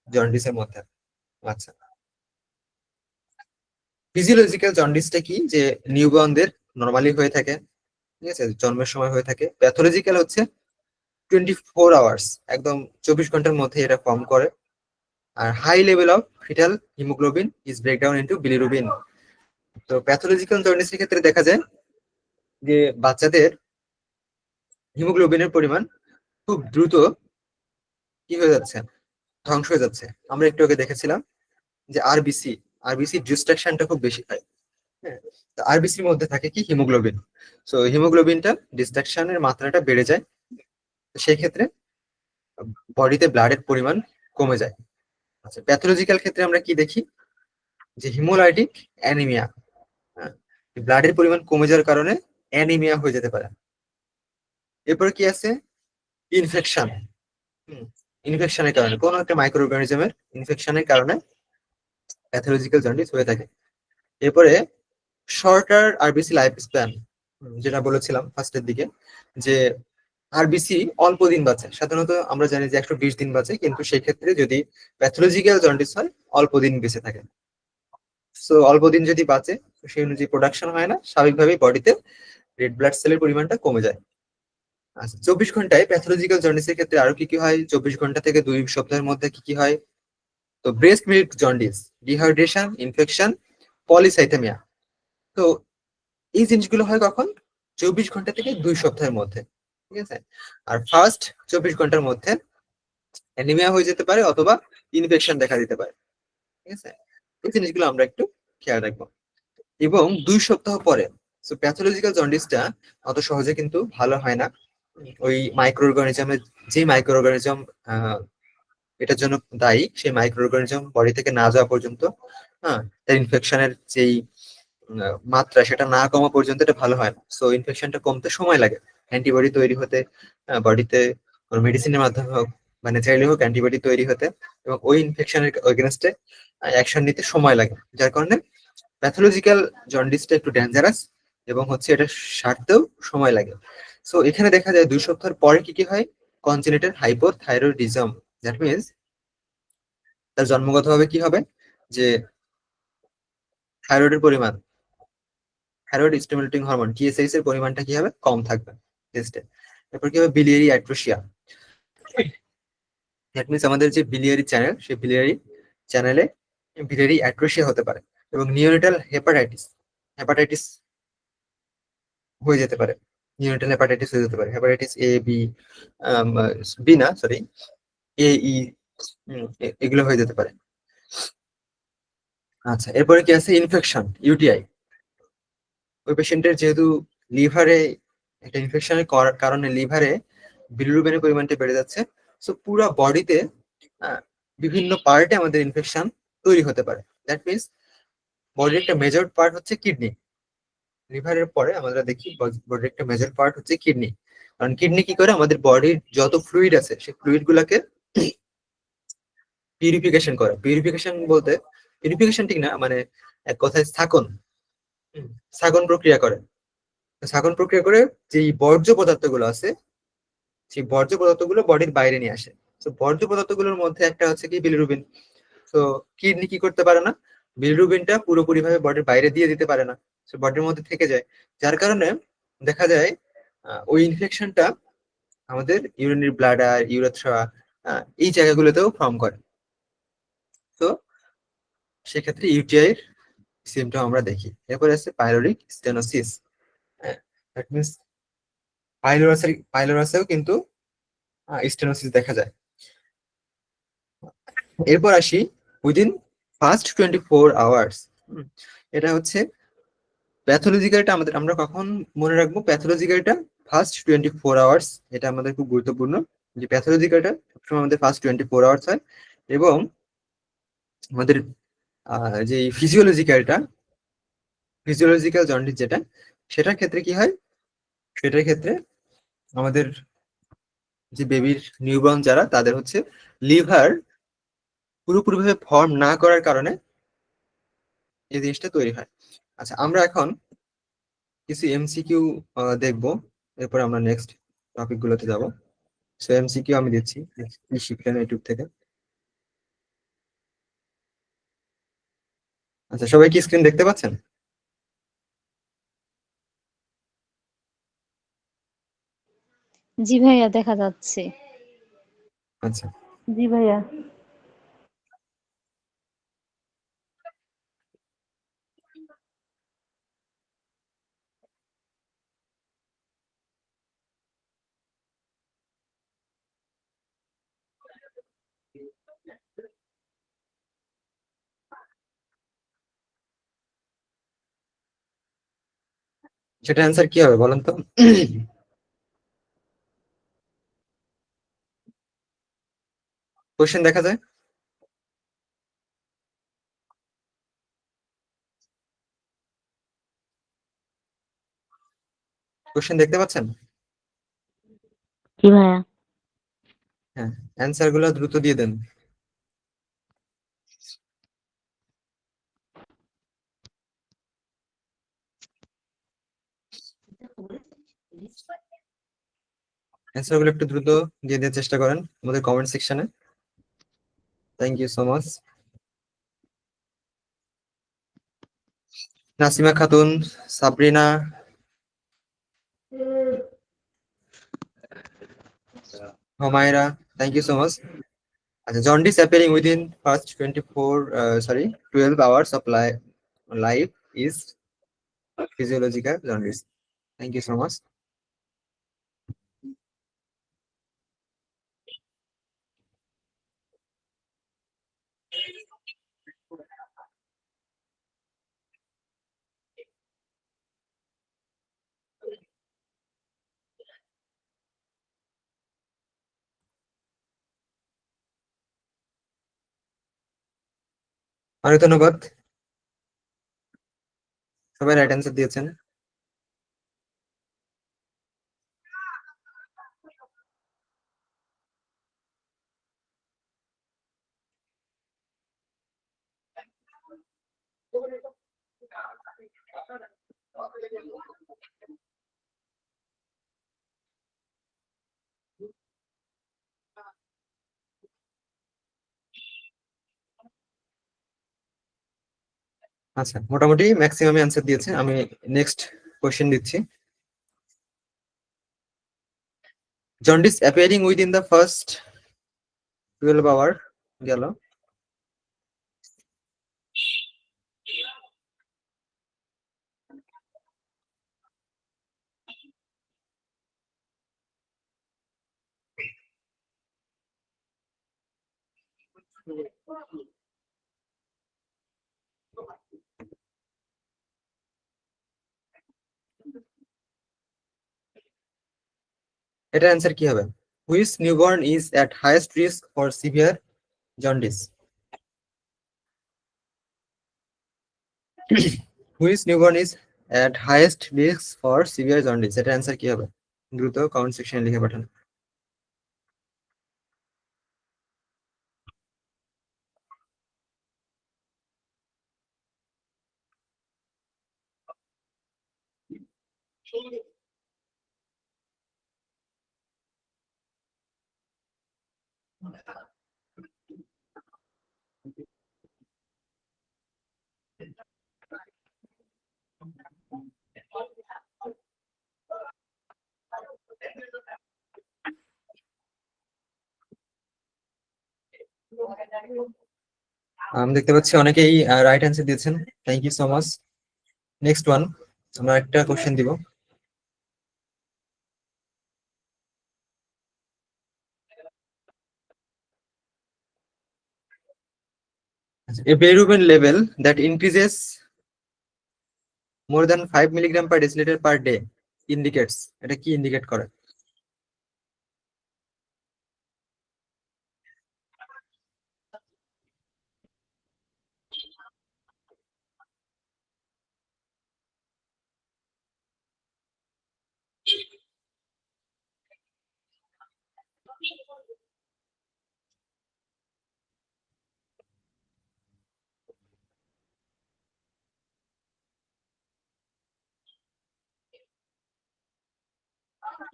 জন্ডিসের মধ্যে। আচ্ছা, ফিজিওলজিক্যাল জন্ডিসটা কি? যে নিউবর্নদের নর্মালি হয়ে থাকে, ঠিক আছে, জন্মের সময় হয়ে থাকে। প্যাথোলজিক্যাল হচ্ছে 24 আওয়ার্স, একদম 24 ঘন্টার মধ্যে এটা ফর্ম করে। আর high level of foetal haemoglobin is breakdown into bilirubin. তো প্যাথোলজিক্যাল জন্ডিসের ক্ষেত্রে দেখা যায় যে বাচ্চাদের হিমোগ্লোবিনের পরিমাণ খুব দ্রুত কি হয়ে যাচ্ছে? ধ্বংস হয়ে যাচ্ছে। আমরা একটু আগে দেখেছিলাম যে আরবিসি ডিস্ট্রাকশনটা খুব বেশি হয়। হ্যাঁ, তো আরবিসির মধ্যে থাকে কি? হিমোগ্লোবিন। সো হিমোগ্লোবিনটা ডিস্ট্রাকশনের মাত্রাটা বেড়ে যায়, তো সেই ক্ষেত্রে বডিতে ব্লাডের পরিমাণ কমে যায়। আচ্ছা, প্যাথোলজিক্যাল ক্ষেত্রে আমরা কি দেখি? যে হিমোলাইটিক অ্যানিমিয়া, ব্লাডের পরিমাণ কমে যাওয়ার কারণে অ্যানিমিয়া হয়ে যেতে পারে। এরপরে কি আছে? ইনফেকশন। ইনফেকশনের কারণে, কোনো একটা মাইক্রো অর্গানিজমের ইনফেকশনের কারণে প্যাথোলজিক্যাল জন্ডিস হয়ে থাকে। এরপরে শর্টার আরবিসি লাইফ স্প্যান, যেটা বলেছিলাম ফার্স্টের দিকে, যে আরবিসি অল্প দিন বাঁচে। সাধারণত আমরা জানি যে 120 দিন বাঁচে, কিন্তু সেই ক্ষেত্রে যদি প্যাথোলজিক্যাল জন্ডিস হয় অল্প দিন বেঁচে থাকে। সো অল্প দিন যদি বাঁচে, সেই অনুযায়ী প্রোডাকশন হয় না, স্বাভাবিকভাবেই বডিতে রেড ব্লাড সেলের পরিমাণটা কমে যায়। আচ্ছা, 24 ঘন্টায় প্যাথোলজিক্যাল জন্ডিসের ক্ষেত্রে আরো কি কি হয়? 24 ঘন্টা থেকে 2 সপ্তাহের মধ্যে কি কি হয়? তো breast milk jaundice, dehydration, infection, polycythaemia. তো এই জিনিসগুলো হয় কখন? 24 ঘন্টা থেকে 2 সপ্তাহের মধ্যে। ঠিক আছে, আর ফার্স্ট 24 ঘন্টার মধ্যে অ্যানিমিয়া হয়ে যেতে পারে অথবা ইনফেকশন দেখা দিতে পারে। ঠিক আছে, এই জিনিসগুলো আমরা একটু খেয়াল রাখবো। এবং 2 সপ্তাহ পরে, সো প্যাথোলজিক্যাল জন্ডিসটা অত সহজে কিন্তু ভালো হয় না। ওই মাইক্রো অর্গানিজমের, যে মাইক্রো অর্গানিজম এটার জন্য দায়ী, সেই মাইক্রো অর্গানিজম বডি থেকে না যাওয়া পর্যন্ত, তার ইনফেকশনের যেই মাত্রা সেটা না কমা পর্যন্ত এটা ভালো হয় না। সো ইনফেকশনটা কমতে সময় লাগে। অ্যান্টিবডি তৈরি হতে, বডিতে কোনো মেডিসিনের মাধ্যমে হোক বা ন্যাচারালি হোক অ্যান্টিবডি তৈরি হতে, এবং ওই ইনফেকশনের এগেনস্টে অ্যাকশন নিতে সময় লাগে, যার কারণে প্যাথোলজিক্যাল জন্ডিসটা একটু ডেঞ্জারাস এবং হচ্ছে এটা সারতেও সময় লাগে। সো এখানে দেখা যায় 2 সপ্তাহ পরে কি কি হয়, কনজেনিটাল হাইপোথাইরয়েডিজম, দ্যাট মিনস তার জন্মগতভাবে কি হবে যে থাইরয়েডের পরিমাণ, থাইরয়েড স্টিমুলেটিং হরমোন টিএসএইচ এর পরিমাণটা কি হবে, কম থাকবে টেস্টে। এরপর কি হবে, বিলিয়ারি অ্যাট্রোসিয়া, দ্যাট মিনস আমাদের যে বিলিয়ারি চ্যানেল, সেই বিলিয়ারি চ্যানেলে বিলিয়ারি অ্যাট্রোসিয়া হতে পারে, এবং নিওনেটাল হেপাটাইটিস, হেপাটাইটিস হয়ে যেতে পারে, নিওনেটাল হেপাটাইটিস হয়ে যেতে পারে, হেপাটাইটিস এ বি, বি না সরি, এ ই, এগুলো হয়ে যেতে পারে। আচ্ছা, এরপরে কি আছে, ইনফেকশন, ইউটিআই। ওই পেশেন্টের যেহেতু লিভারে একটা ইনফেকশনের কারণে লিভারে বিলিরুবিনের পরিমাণটা বেড়ে যাচ্ছে, সো পুরো বডিতে বিভিন্ন পার্টে আমাদের ইনফেকশন তৈরি হতে পারে। দ্যাট মিনস বডির একটা মেজর পার্ট হচ্ছে কিডনি, লিভারের পরে আমরা দেখি বডির একটা মেজর পার্ট হচ্ছে কিডনি। কারণ কিডনি কি করে, আমাদের বডির যত ফ্লুইড আছে সেই ফ্লুইড গুলাকে পিউরিফিকেশন করে। পিউরিফিকেশন বলতে, পিউরিফিকেশন ঠিক না, মানে এক কথায় স্থাকন, স্থাকন প্রক্রিয়া করে। স্থাকন প্রক্রিয়া করে যেই বর্জ্য পদার্থগুলো আছে, সেই বর্জ্য পদার্থগুলো বডির বাইরে নিয়ে আসে। তো বর্জ্য পদার্থগুলোর মধ্যে একটা হচ্ছে কি, বিলিরুবিন। তো কিডনি কি করতে পারে না, বিলিরুবিনটা পুরোপুরি ভাবে বডির বাইরে দিয়ে দিতে পারে না, তো বডির মধ্যে থেকে যায়, যার কারণে দেখা যায় ওই ইনফেকশনটা আমাদের ইউরিনারি ব্লাডার, ইউরেথ্রা, এই জায়গাগুলোতেও ফর্ম করে। তো সেক্ষেত্রে ইউটিআই এর সিমটম আমরা দেখি। এরপরে আছে পাইলোরিক স্টেনোসিস, দ্যাট মিনস পাইলোরাসেও কিন্তু স্টেনোসিস দেখা যায়। এরপর আসি উইদিন ফার্স্ট 24 আওয়ার্স। এটা হচ্ছে প্যাথোলজিক্যালটা আমাদের, আমরা কখন মনে রাখবো প্যাথোলজিক্যালটা, ফার্স্ট 24 আওয়ার্স, এটা আমাদের খুব গুরুত্বপূর্ণ যে প্যাথোলজিক্যালটা সবসময় আমাদের ফার্স্ট 24 আওয়ার্স হয়। এবং আমাদের যে ফিজিওলজিক্যালটা, ফিজিওলজিক্যাল জন্ডিস যেটা, সেটার ক্ষেত্রে কি হয়, সেটার ক্ষেত্রে আমাদের যে বেবির নিউবর্ন যারা, তাদের হচ্ছে লিভার পুরোপুরিভাবে ফর্ম না করার কারণে এই জিনিসটা তৈরি হয়। আচ্ছা, আমরা এখন কিছু এমসিকিউ দেখবো, এরপর আমরা নেক্সট টপিক গুলোতে যাবো। সো এমসিকিউ আমি দিচ্ছি, কি শিখলেন ইউটিউব থেকে। আচ্ছা, সবাই কি স্ক্রিন দেখতে পাচ্ছেন? জি ভাইয়া, দেখা যাচ্ছে। আচ্ছা, জি ভাইয়া। সেটা অ্যান্সার কি হবে বলেন তো? কোশ্চেন দেখা যায়? কোশ্চেন দেখতে পাচ্ছেন? কি ভাইয়া? হ্যাঁ, অ্যান্সার গুলো দ্রুত দিয়ে দেন। অ্যান্সার গুলো একটু দ্রুত দিয়ে দেওয়ার চেষ্টা করেন আমাদের কমেন্ট সেকশনে। Thank you so much. Nasima Khatun, Sabrina, Humaira, thank you so much. আচ্ছা, jaundice appearing within first 12 hours of life is physiological jaundice. Thank you so much. অনেক ধন্যবাদ, সবাই রাইট অ্যান্সার দিয়েছেন। আচ্ছা, মোটামুটি ম্যাক্সিমাম অ্যান্সার দিয়েছে। আমি নেক্সট কোশ্চেন দিচ্ছি। Jaundice appearing within the first 12 hour গেল। এটা অ্যান্সার কি হবে? Which newborn is at highest risk for severe jaundice? Which newborn is at highest risk for severe jaundice, এটা অ্যান্সার কি হবে? দ্রুত কমেন্ট সেকশনে লিখে পাঠান। আমি দেখতে পাচ্ছি অনেকেই রাইট অ্যান্সার দিয়েছেন। Thank you so much. Next one, আমরা একটা কোশ্চেন দিব। A bilirubin level that increases more than 5 milligram per deciliter per day indicates, এটা কি ইন্ডিকেট করে?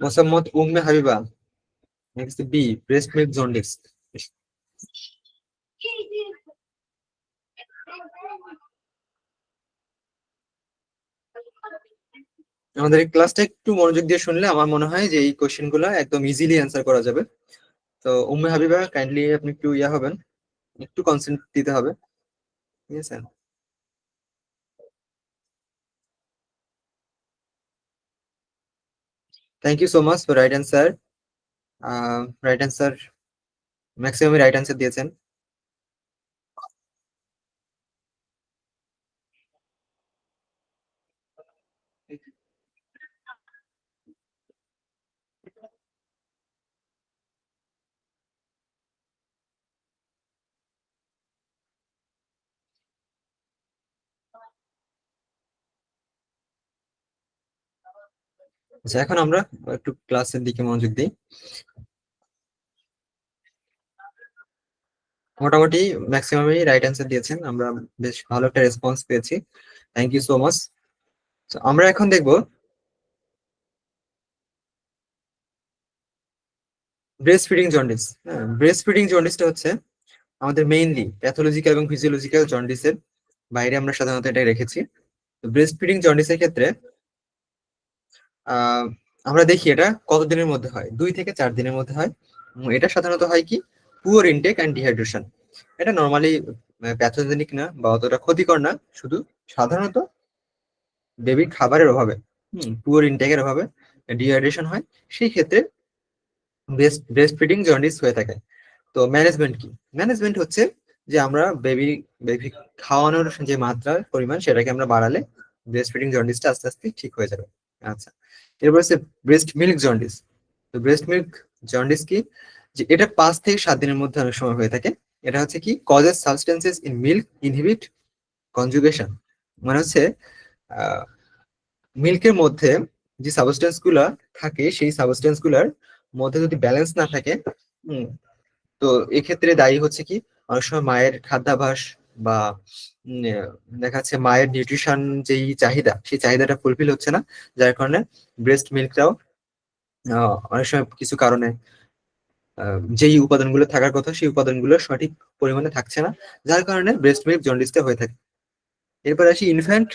Mosammat Umme Habiba. Next b, breast milk jaundice. আমাদের এই ক্লাসটা একটু মনোযোগ দিয়ে শুনলে আমার মনে হয় যে এই কোশ্চেন গুলো একদম ইজিলি অ্যান্সার করা যাবে। তো উম্মে হাবিবা, কাইন্ডলি আপনি একটু হবেন, একটু কনসেন্ট দিতে হবে, ঠিক আছে? Thank you so much for right answer. Right answer, maximum right answer দিয়েছেন। আচ্ছা, এখন আমরা একটু ক্লাসের দিকে মনোযোগ দিই। মোটামুটি ম্যাক্সিমামই রাইট অ্যান্সার দিয়েছেন, আমরা বেশ ভালো একটা রেসপন্স পেয়েছি। Thank you so much. আমরা এখন দেখব ব্রেস্ট ফিডিং জন্ডিস। হ্যাঁ, ব্রেস্ট ফিডিং জন্ডিসটা হচ্ছে আমাদের মেইনলি প্যাথোলজিক্যাল এবং ফিজিওলজিক্যাল জন্ডিসের বাইরে আমরা সাধারণত এটা রেখেছি। ব্রেস্ট ফিডিং জন্ডিসের ক্ষেত্রে আমরা দেখি এটা কতদিনের মধ্যে হয়, 2 থেকে 4 দিনের মধ্যে হয়। এটা সাধারণত হয় কি, পুয়ার ইনটেক অ্যান্ড ডিহাইড্রেশন। এটা নর্মালি প্যাথোজেনিক না বা অতটা ক্ষতিকর না, শুধু সাধারণত বেবির খাবারের অভাবে, পুয়ার ইনটেকের অভাবে ডিহাইড্রেশন হয়। সেই ক্ষেত্রে ব্রেস্ট ফিডিং জন্ডিস হয়ে থাকে। তো ম্যানেজমেন্ট কি? ম্যানেজমেন্ট হচ্ছে যে আমরা বেবি বেবি খাওয়ানোর যে মাত্রার পরিমাণ সেটাকে আমরা বাড়ালে ব্রেস্ট ফিডিং জন্ডিসটা আস্তে আস্তে ঠিক হয়ে যাবে। আচ্ছা, এরপর হচ্ছে ব্রেস্ট মিল্ক জন্ডিস। তো ব্রেস্ট মিল্ক জন্ডিস কি, যে এটা 5 থেকে 7 দিনের মধ্যে অনেক সময় হয়ে থাকে। এটা হচ্ছে কি, causes substances in milk inhibit conjugation. মানে হচ্ছে মিল্কের মধ্যে যে সাবস্টেন্স গুলা থাকে, সেই সাবস্টেন্স গুলার মধ্যে যদি ব্যালেন্স না থাকে, তো এক্ষেত্রে দায়ী হচ্ছে কি, অনেক সময় মায়ের খাদ্যাভ্যাস বা দেখা যাচ্ছে মায়ের নিউট্রিশন যেই চাহিদা, সেই চাহিদাটা ফুলফিল হচ্ছে না, যার কারণে ব্রেস্ট মিল্কটাও অনেক সময় কিছু কারণে যেই উপাদানগুলো থাকার কথা সেই উপাদানগুলো সঠিক পরিমাণে থাকছে না, যার কারণে ব্রেস্ট মিল্ক জন্ডিসটা হয়ে থাকে। এরপর আসি ইনফ্যান্ট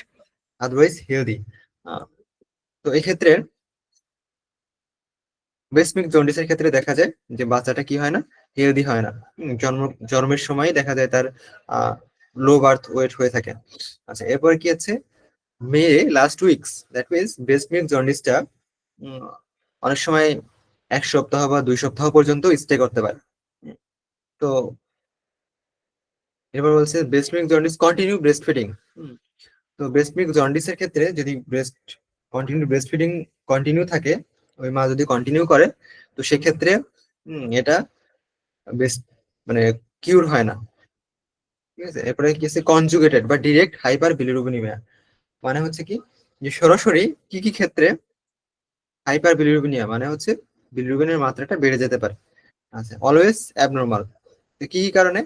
আদারওয়াইজ হেলদি। তো এই ক্ষেত্রে ব্রেস্ট মিল্ক জন্ডিসের ক্ষেত্রে দেখা যায় যে বাচ্চাটা কি হয় না, হেলদি হয় না। জন্মের সময় দেখা যায় তার লো বার্থ ওয়েট হয়ে থাকে। আচ্ছা, এরপর কি আছে, মেয়ে last weeks, that means breast milk জন্ডিসটা অনেক সময় 1 সপ্তাহ বা 2 সপ্তাহ পর্যন্ত স্টে করতে পারে। তো এবার বলছে breast milk jaundice continue breast feeding. তো ব্রেস্ট মিল্ক জন্ডিসের ক্ষেত্রে যদি ব্রেস্ট ফিডিং কন্টিনিউ থাকে, ওই মা যদি কন্টিনিউ করে, তো সেক্ষেত্রে এটা বেস্ট মানে কিউর হয় না। ঠিক আছে, এরপরে কি আছে কনজুগেটেড বা ডিরেক্ট হাইপার বিলিরুবিনিমিয়া। মানে হচ্ছে কি, যে সরাসরি কি কি ক্ষেত্রে হাইপার বিলিরুবিনিয়া মানে হচ্ছে বিলিরুবিনের মাত্রাটা বেড়ে যেতে পারে। আচ্ছা, অলওয়েজ অ্যাবনর্মাল। তো কি কি কারণে?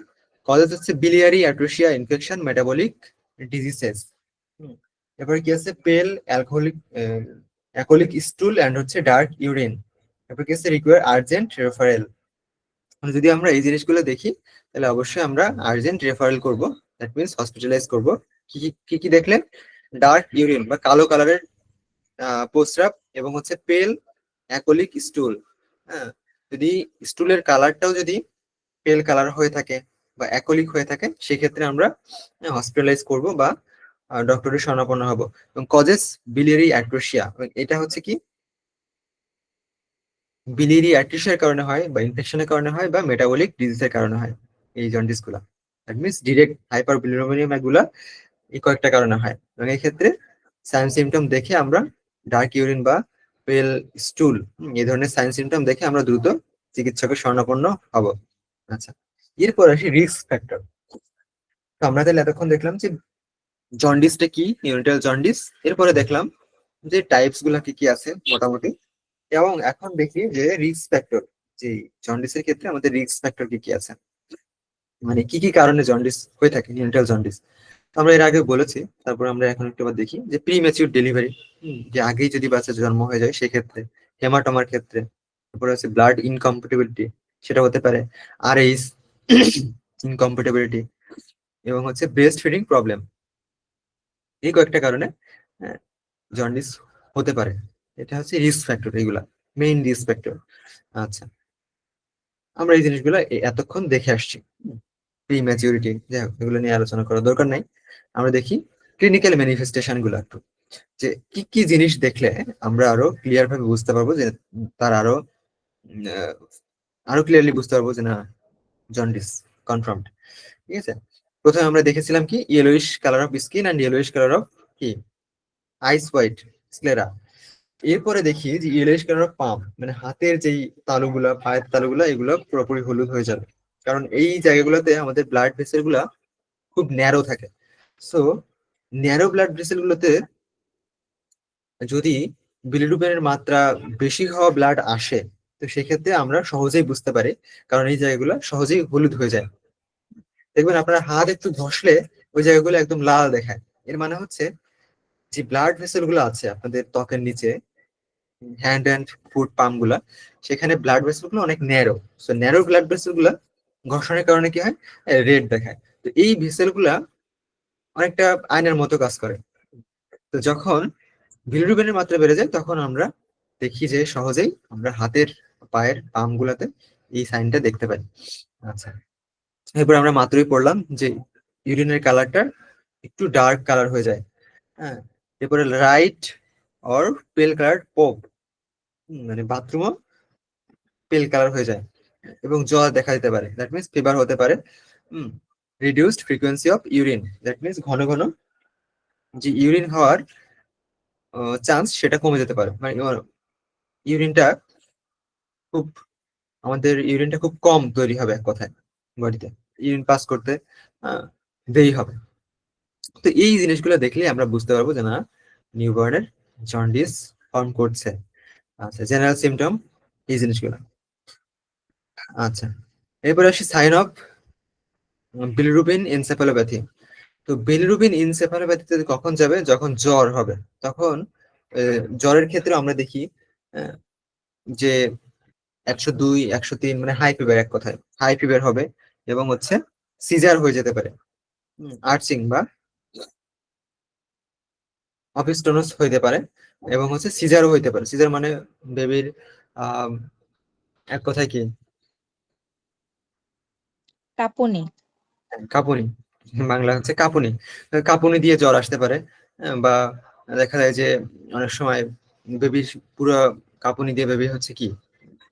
কজেস হচ্ছে বিলিয়ারি অ্যাট্রোসিয়া, ইনফেকশন, মেটাবলিক ডিজিজেস। এরপরে কি আছে পেল অ্যালকোহলিক অ্যাকোলিক স্টুল এন্ড হচ্ছে ডার্ক ইউরিন। এরপর কি আছে রিকোয়ার আর্জেন্ট রেফারেল। যদি আমরা এই জিনিসগুলো দেখি, তাহলে অবশ্যই আমরা আর্জেন্ট রেফারেল করব, দ্যাট মিনস হসপিটালাইজ করব। কি কি কি কি দেখলে? ডার্ক ইউরিন বা কালো কালারের প্রস্রাব, এবং হচ্ছে পেল অ্যাকোলিক স্টুল। হ্যাঁ, যদি স্টুলের কালারটাও যদি পেল কালার হয়ে থাকে বা অ্যাকোলিক হয়ে থাকে, সেক্ষেত্রে আমরা হসপিটালাইজ করব বা ডক্টরের শরণাপন্ন হব। এবং কজেস বিলিয়ারি অ্যাট্রোসিয়া, এটা হচ্ছে কি বিলিয়ারি অ্যাট্রোসিয়ার কারণে হয় বা ইনফেকশনের কারণে হয় বা মেটাবলিক ডিজিজের কারণে হয় এই জন্ডিস গুলা। দ্যাট মিনস ডিরেক্ট হাইপার বিলিরুবিনিয়াম এগুলা এই কয়েকটা কারণে হয়। এবং এই ক্ষেত্রে সাইন সিমটম দেখে আমরা ডার্ক ইউরিন বা পেল স্টুল এই ধরনের সাইন সিমটম দেখে আমরা দ্রুত চিকিৎসকের শরণাপন্ন হব। আচ্ছা, এরপর আসি রিস্ক ফ্যাক্টর। তো আমরা তাহলে এতক্ষণ দেখলাম যে জন্ডিসটা কি, নিউনাটাল জন্ডিস। এরপরে দেখলাম যে টাইপস গুলা কি কি আছে মোটামুটি, এবং এখন দেখি যে রিস্ক ফ্যাক্টর, যে জন্ডিসের ক্ষেত্রে আমাদের রিস্ক ফ্যাক্টর কি কি আছে, মানে কি কি কারণে জন্ডিস হয়ে থাকে, নিউনাটাল জন্ডিস। আমরা এর আগে বলেছি, তারপর আমরা এখন একটু আবার দেখি যে প্রিম্যাচিউর ডেলিভারি, যে আগেই যদি বাচ্চা জন্ম হয়ে যায় সেক্ষেত্রে, হেমাটোমার ক্ষেত্রে, তারপরে হচ্ছে ব্লাড ইনকম্প্যাটিবিলিটি, সেটা হতে পারে আরএইচ ইনকম্প্যাটিবিলিটি, এবং হচ্ছে ব্রেস্ট ফিডিং প্রবলেম। এই কয়েকটা কারণে জন্ডিস হতে পারে। এটা হচ্ছে রিস্ক ফ্যাক্টর, এগুলা মেইন রিস্ক ফ্যাক্টর। আচ্ছা, আমরা এই জিনিসগুলো এতক্ষণ দেখে আসছি। প্রিম্যাচিউরিটি, যাই হোক, এগুলো নিয়ে আলোচনা করার দরকার নাই। আমরা দেখি ক্লিনিক্যাল ম্যানিফেস্টেশন গুলো একটু, যে কি কি জিনিস দেখলে আমরা আরো ক্লিয়ার ভাবে বুঝতে পারবো যে তার আরো ক্লিয়ারলি বুঝতে পারবো যে না, জন্ডিস কনফার্মড। ঠিক আছে, প্রথমে আমরা দেখেছিলাম কি yellowish colour of skin and yellowish colour of কি আইস হোয়াইট স্ক্লেরা। এরপরে দেখি যে ইয়েলোইশ কালার অফ পাম, মানে হাতের যেই তালুগুলা, পায়ের তালুগুলা, এগুলো পুরোপুরি হলুদ হয়ে যাবে, কারণ এই জায়গাগুলোতে আমাদের ব্লাড ভেসেল গুলা খুব ন্যারো থাকে। সো ন্যারো ব্লাড ভেসেল গুলোতে যদি বিলিরুবিনের মাত্রা বেশি হওয়া ব্লাড আসে, তো সেক্ষেত্রে আমরা সহজেই বুঝতে পারি, কারণ এই জায়গাগুলো সহজেই হলুদ হয়ে যায়। দেখবেন আপনার হাত একটু ঘষলে ওই জায়গাগুলো একদম লাল দেখায়। এর মানে হচ্ছে যে ব্লাড ভেসেল গুলো আছে আপনাদের ত্বকের নিচে, হ্যান্ড অ্যান্ড ফুট পাম গুলা, সেখানে ব্লাড ভেসেল গুলো অনেক narrow. So narrow blood vessel গুলা ঘর্ষণের কারণে কি হয়, রেড দেখায়। তো এই ভেসেল গুলা অনেকটা আয়নার মতো কাজ করে। তো যখন বিলিরুবিনের মাত্রা বেড়ে যায়, তখন আমরা দেখি যে সহজেই আমরা হাতের পায়ের পাম গুলাতে এই সাইনটা দেখতে পাই। আচ্ছা, এরপর আমরা মাত্রই পড়লাম যে ইউরিনের কালারটা একটু ডার্ক কালার হয়ে যায়। হ্যাঁ, এরপরে রাইট অর পেল কালার পোপ, মানে বাথরুমও পেল কালার হয়ে যায়, এবং জ্বর দেখা দিতে পারে, দ্যাট মিনস ফিভার হতে পারে। Reduced frequency of urine, that means ঘন ঘন যে ইউরিন হওয়ার চান্স সেটা কমে যেতে পারে, মানে ইউরিনটা খুব আমাদের ইউরিনটা খুব কম তৈরি হবে এক কথায় বডিতে, ইউরিন পাস করতে দেরি হবে। তো এই জিনিসগুলো দেখলে আমরা বুঝতে পারবো যে না, নিউবর্নের জন্ডিস ফর্ম করছে। আচ্ছা, জেনারেল সিমটম এই জিনিসগুলো। আচ্ছা, এরপরে আসি সাইন অফ বিলিরুবিন এনসেফালোপ্যাথি। তো তো বিলিরুবিন এনসেফালোপ্যাথিতে কখন যাবে? যখন জ্বর হবে। তখন জ্বরের ক্ষেত্রে আমরা দেখি যে 102, 103 মানে হাই ফিভার, এক কথায় হাই ফিভার হবে, এবং হচ্ছে সিজার হয়ে যেতে পারে, আর্চিং বা অপিস্টোনোস হইতে পারে, এবং হচ্ছে সিজারও হইতে পারে। সিজার মানে বেবির এক কথায় কি, কাঁপুনি। কাঁপুনি, বাংলা হচ্ছে কাঁপুনি। কাঁপুনি দিয়ে জ্বর আসতে পারে। বা দেখা যায় যে অনেক সময় বেবির পুরো কাঁপুনি দিয়ে বেবি হচ্ছে কি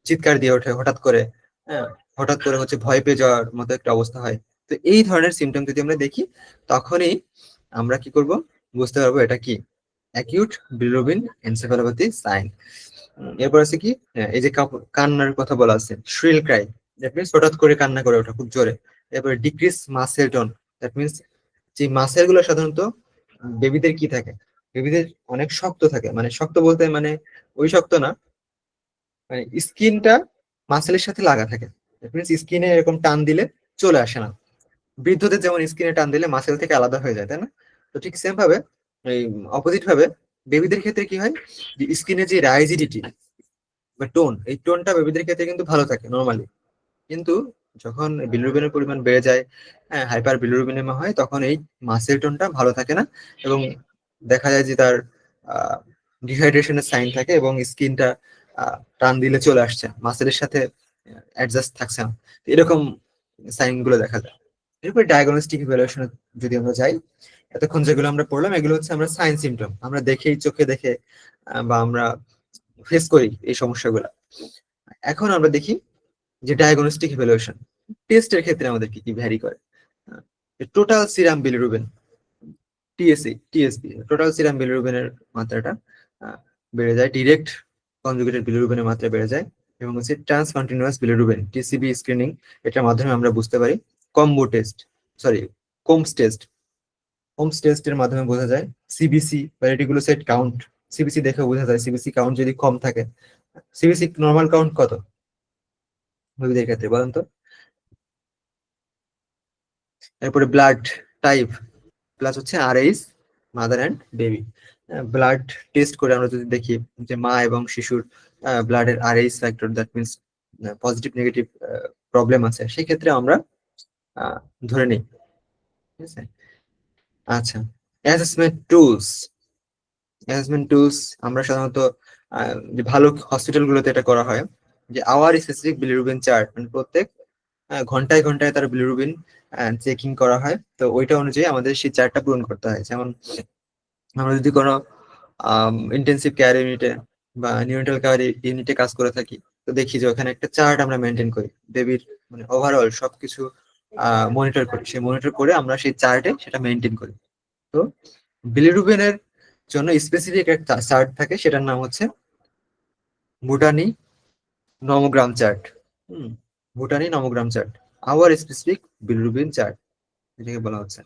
চিৎকার দিয়ে ওঠে হঠাৎ করে। হ্যাঁ, হঠাৎ করে হচ্ছে ভয় পেয়ে যাওয়ার মতো একটা অবস্থা হয়। তো এই ধরনের সিমটম যদি আমরা দেখি, তখনই আমরা কি করব, বুঝতে পারবো এটা কি অ্যাকিউট বিলিরুবিন এনসেফালোপ্যাথি সাইন। এরপর আছে কি, এই যে কান্নার কথা বলা আছে, শ্রিল ক্রাই, দ্যাট মিনস হঠাৎ করে কান্না করে ওঠা খুব জোরে। এরপরে decrease muscle tone, that means যে মাসেল গুলো সাধারণত বেবিদের কি থাকে, বেবিদের অনেক শক্ত থাকে, মানে শক্ত বলতে মানে ওই শক্ত না, মানে স্কিনটা মাসেলের সাথে লাগা থাকে। দ্যাট মিনস স্কিনে এরকম টান দিলে চলে আসে না। বৃদ্ধদের যেমন স্কিনে টান দিলে মাসেল থেকে আলাদা হয়ে যায়, তাই না? তো ঠিক সেম ভাবে, এই অপোজিট ভাবে বেবিদের ক্ষেত্রে কি হয়, যে স্কিনের যে রাইজিডিটি বা টোন, এই টোনটা বেবিদের ক্ষেত্রে কিন্তু ভালো থাকে নর্মালি। কিন্তু যখন বিলিরুবিনের পরিমাণ বেড়ে যায়, হ্যাঁ, হাইপার বিলিরুবিনেমা হয়, তখন এই মাসেল টোনটা ভালো থাকে না, এবং দেখা যায় যে তার ডিহাইড্রেশনের সাইন থাকে, এবং স্কিনটা টান দিলে চলে আসছে, মাসেলের সাথে অ্যাডজাস্ট থাকছে না। তো এরকম সাইন গুলো দেখা যায়। এরপর ডায়াগনস্টিক ইভ্যালুয়েশন যদি আমরা যাই, এতক্ষণ যেগুলো আমরা পড়লাম এগুলো হচ্ছে আমরা সাইন সিমটম, আমরা দেখেই চোখে দেখে বা আমরা ফেস করি এই সমস্যাগুলো। এখন আমরা দেখি যে ডায়াগনস্টিক ইভ্যালুয়েশন টেস্টের ক্ষেত্রে আমাদের কি কি ভ্যারি করে। Total serum bilirubin, TSB, total serum বিলিরুবিনের মাত্রাটা বেড়ে যায়, ডিরেক্ট কনজুগেটেড বিলিরুবিনের মাত্রা বেড়ে যায়, এবং হচ্ছে transcutaneous bilirubin TCB screening, এটার মাধ্যমে আমরা বুঝতে পারি। Combo test, sorry, Coombs test, হোমস টেস্টের মাধ্যমে বোঝা যায়। সিবিসি বা রেটিকুলোসাইট কাউন্ট, সিবিসি দেখে বোঝা যায়, সিবিসি কাউন্ট যদি কম থাকে। সিবিসি নর্মাল কাউন্ট কত বেবিদের ক্ষেত্রে বলেন তো? এরপরে ব্লাড টাইপ প্লাস হচ্ছে Rh, mother and baby. Blood test করে আমরা যদি দেখি যে মা এবং শিশুর ব্লাডের Rh factor, that means positive negative problem আছে, সেক্ষেত্রে আমরা ধরে নিই। ঠিক আছে, আচ্ছা। অ্যাসেসমেন্ট টুলস আমরা সাধারণত যে ভালো হসপিটালগুলোতে এটা করা হয়, যে আওয়ার স্পেসিফিক বিলিরুবিন চার্ট, মানে প্রত্যেক ঘন্টায় ঘন্টায় তার বিলিরুবিন চেকিং করা হয়। তো ওইটা অনুযায়ী আমাদের সেই চার্টটা পূরণ করতে হয়। যেমন আমরা যদি কোনো ইন্টেন্সিভ কেয়ার ইউনিটে বা নিউনেটাল কেয়ার ইউনিটে কাজ করে থাকি, তো দেখি যে ওখানে একটা চার্ট আমরা মেনটেন করি, বেবির মানে ওভারঅল সবকিছু মনিটর করি, সেই মনিটর করে আমরা সেই চার্টে সেটা মেনটেন করি। তো বিলিরুবিনের জন্য স্পেসিফিক একটা চার্ট থাকে, সেটার নাম হচ্ছে Bhutani nomogram chart. Bhutani nomogram chart, hour specific bilirubin chart এটাকে বলা হচ্ছে।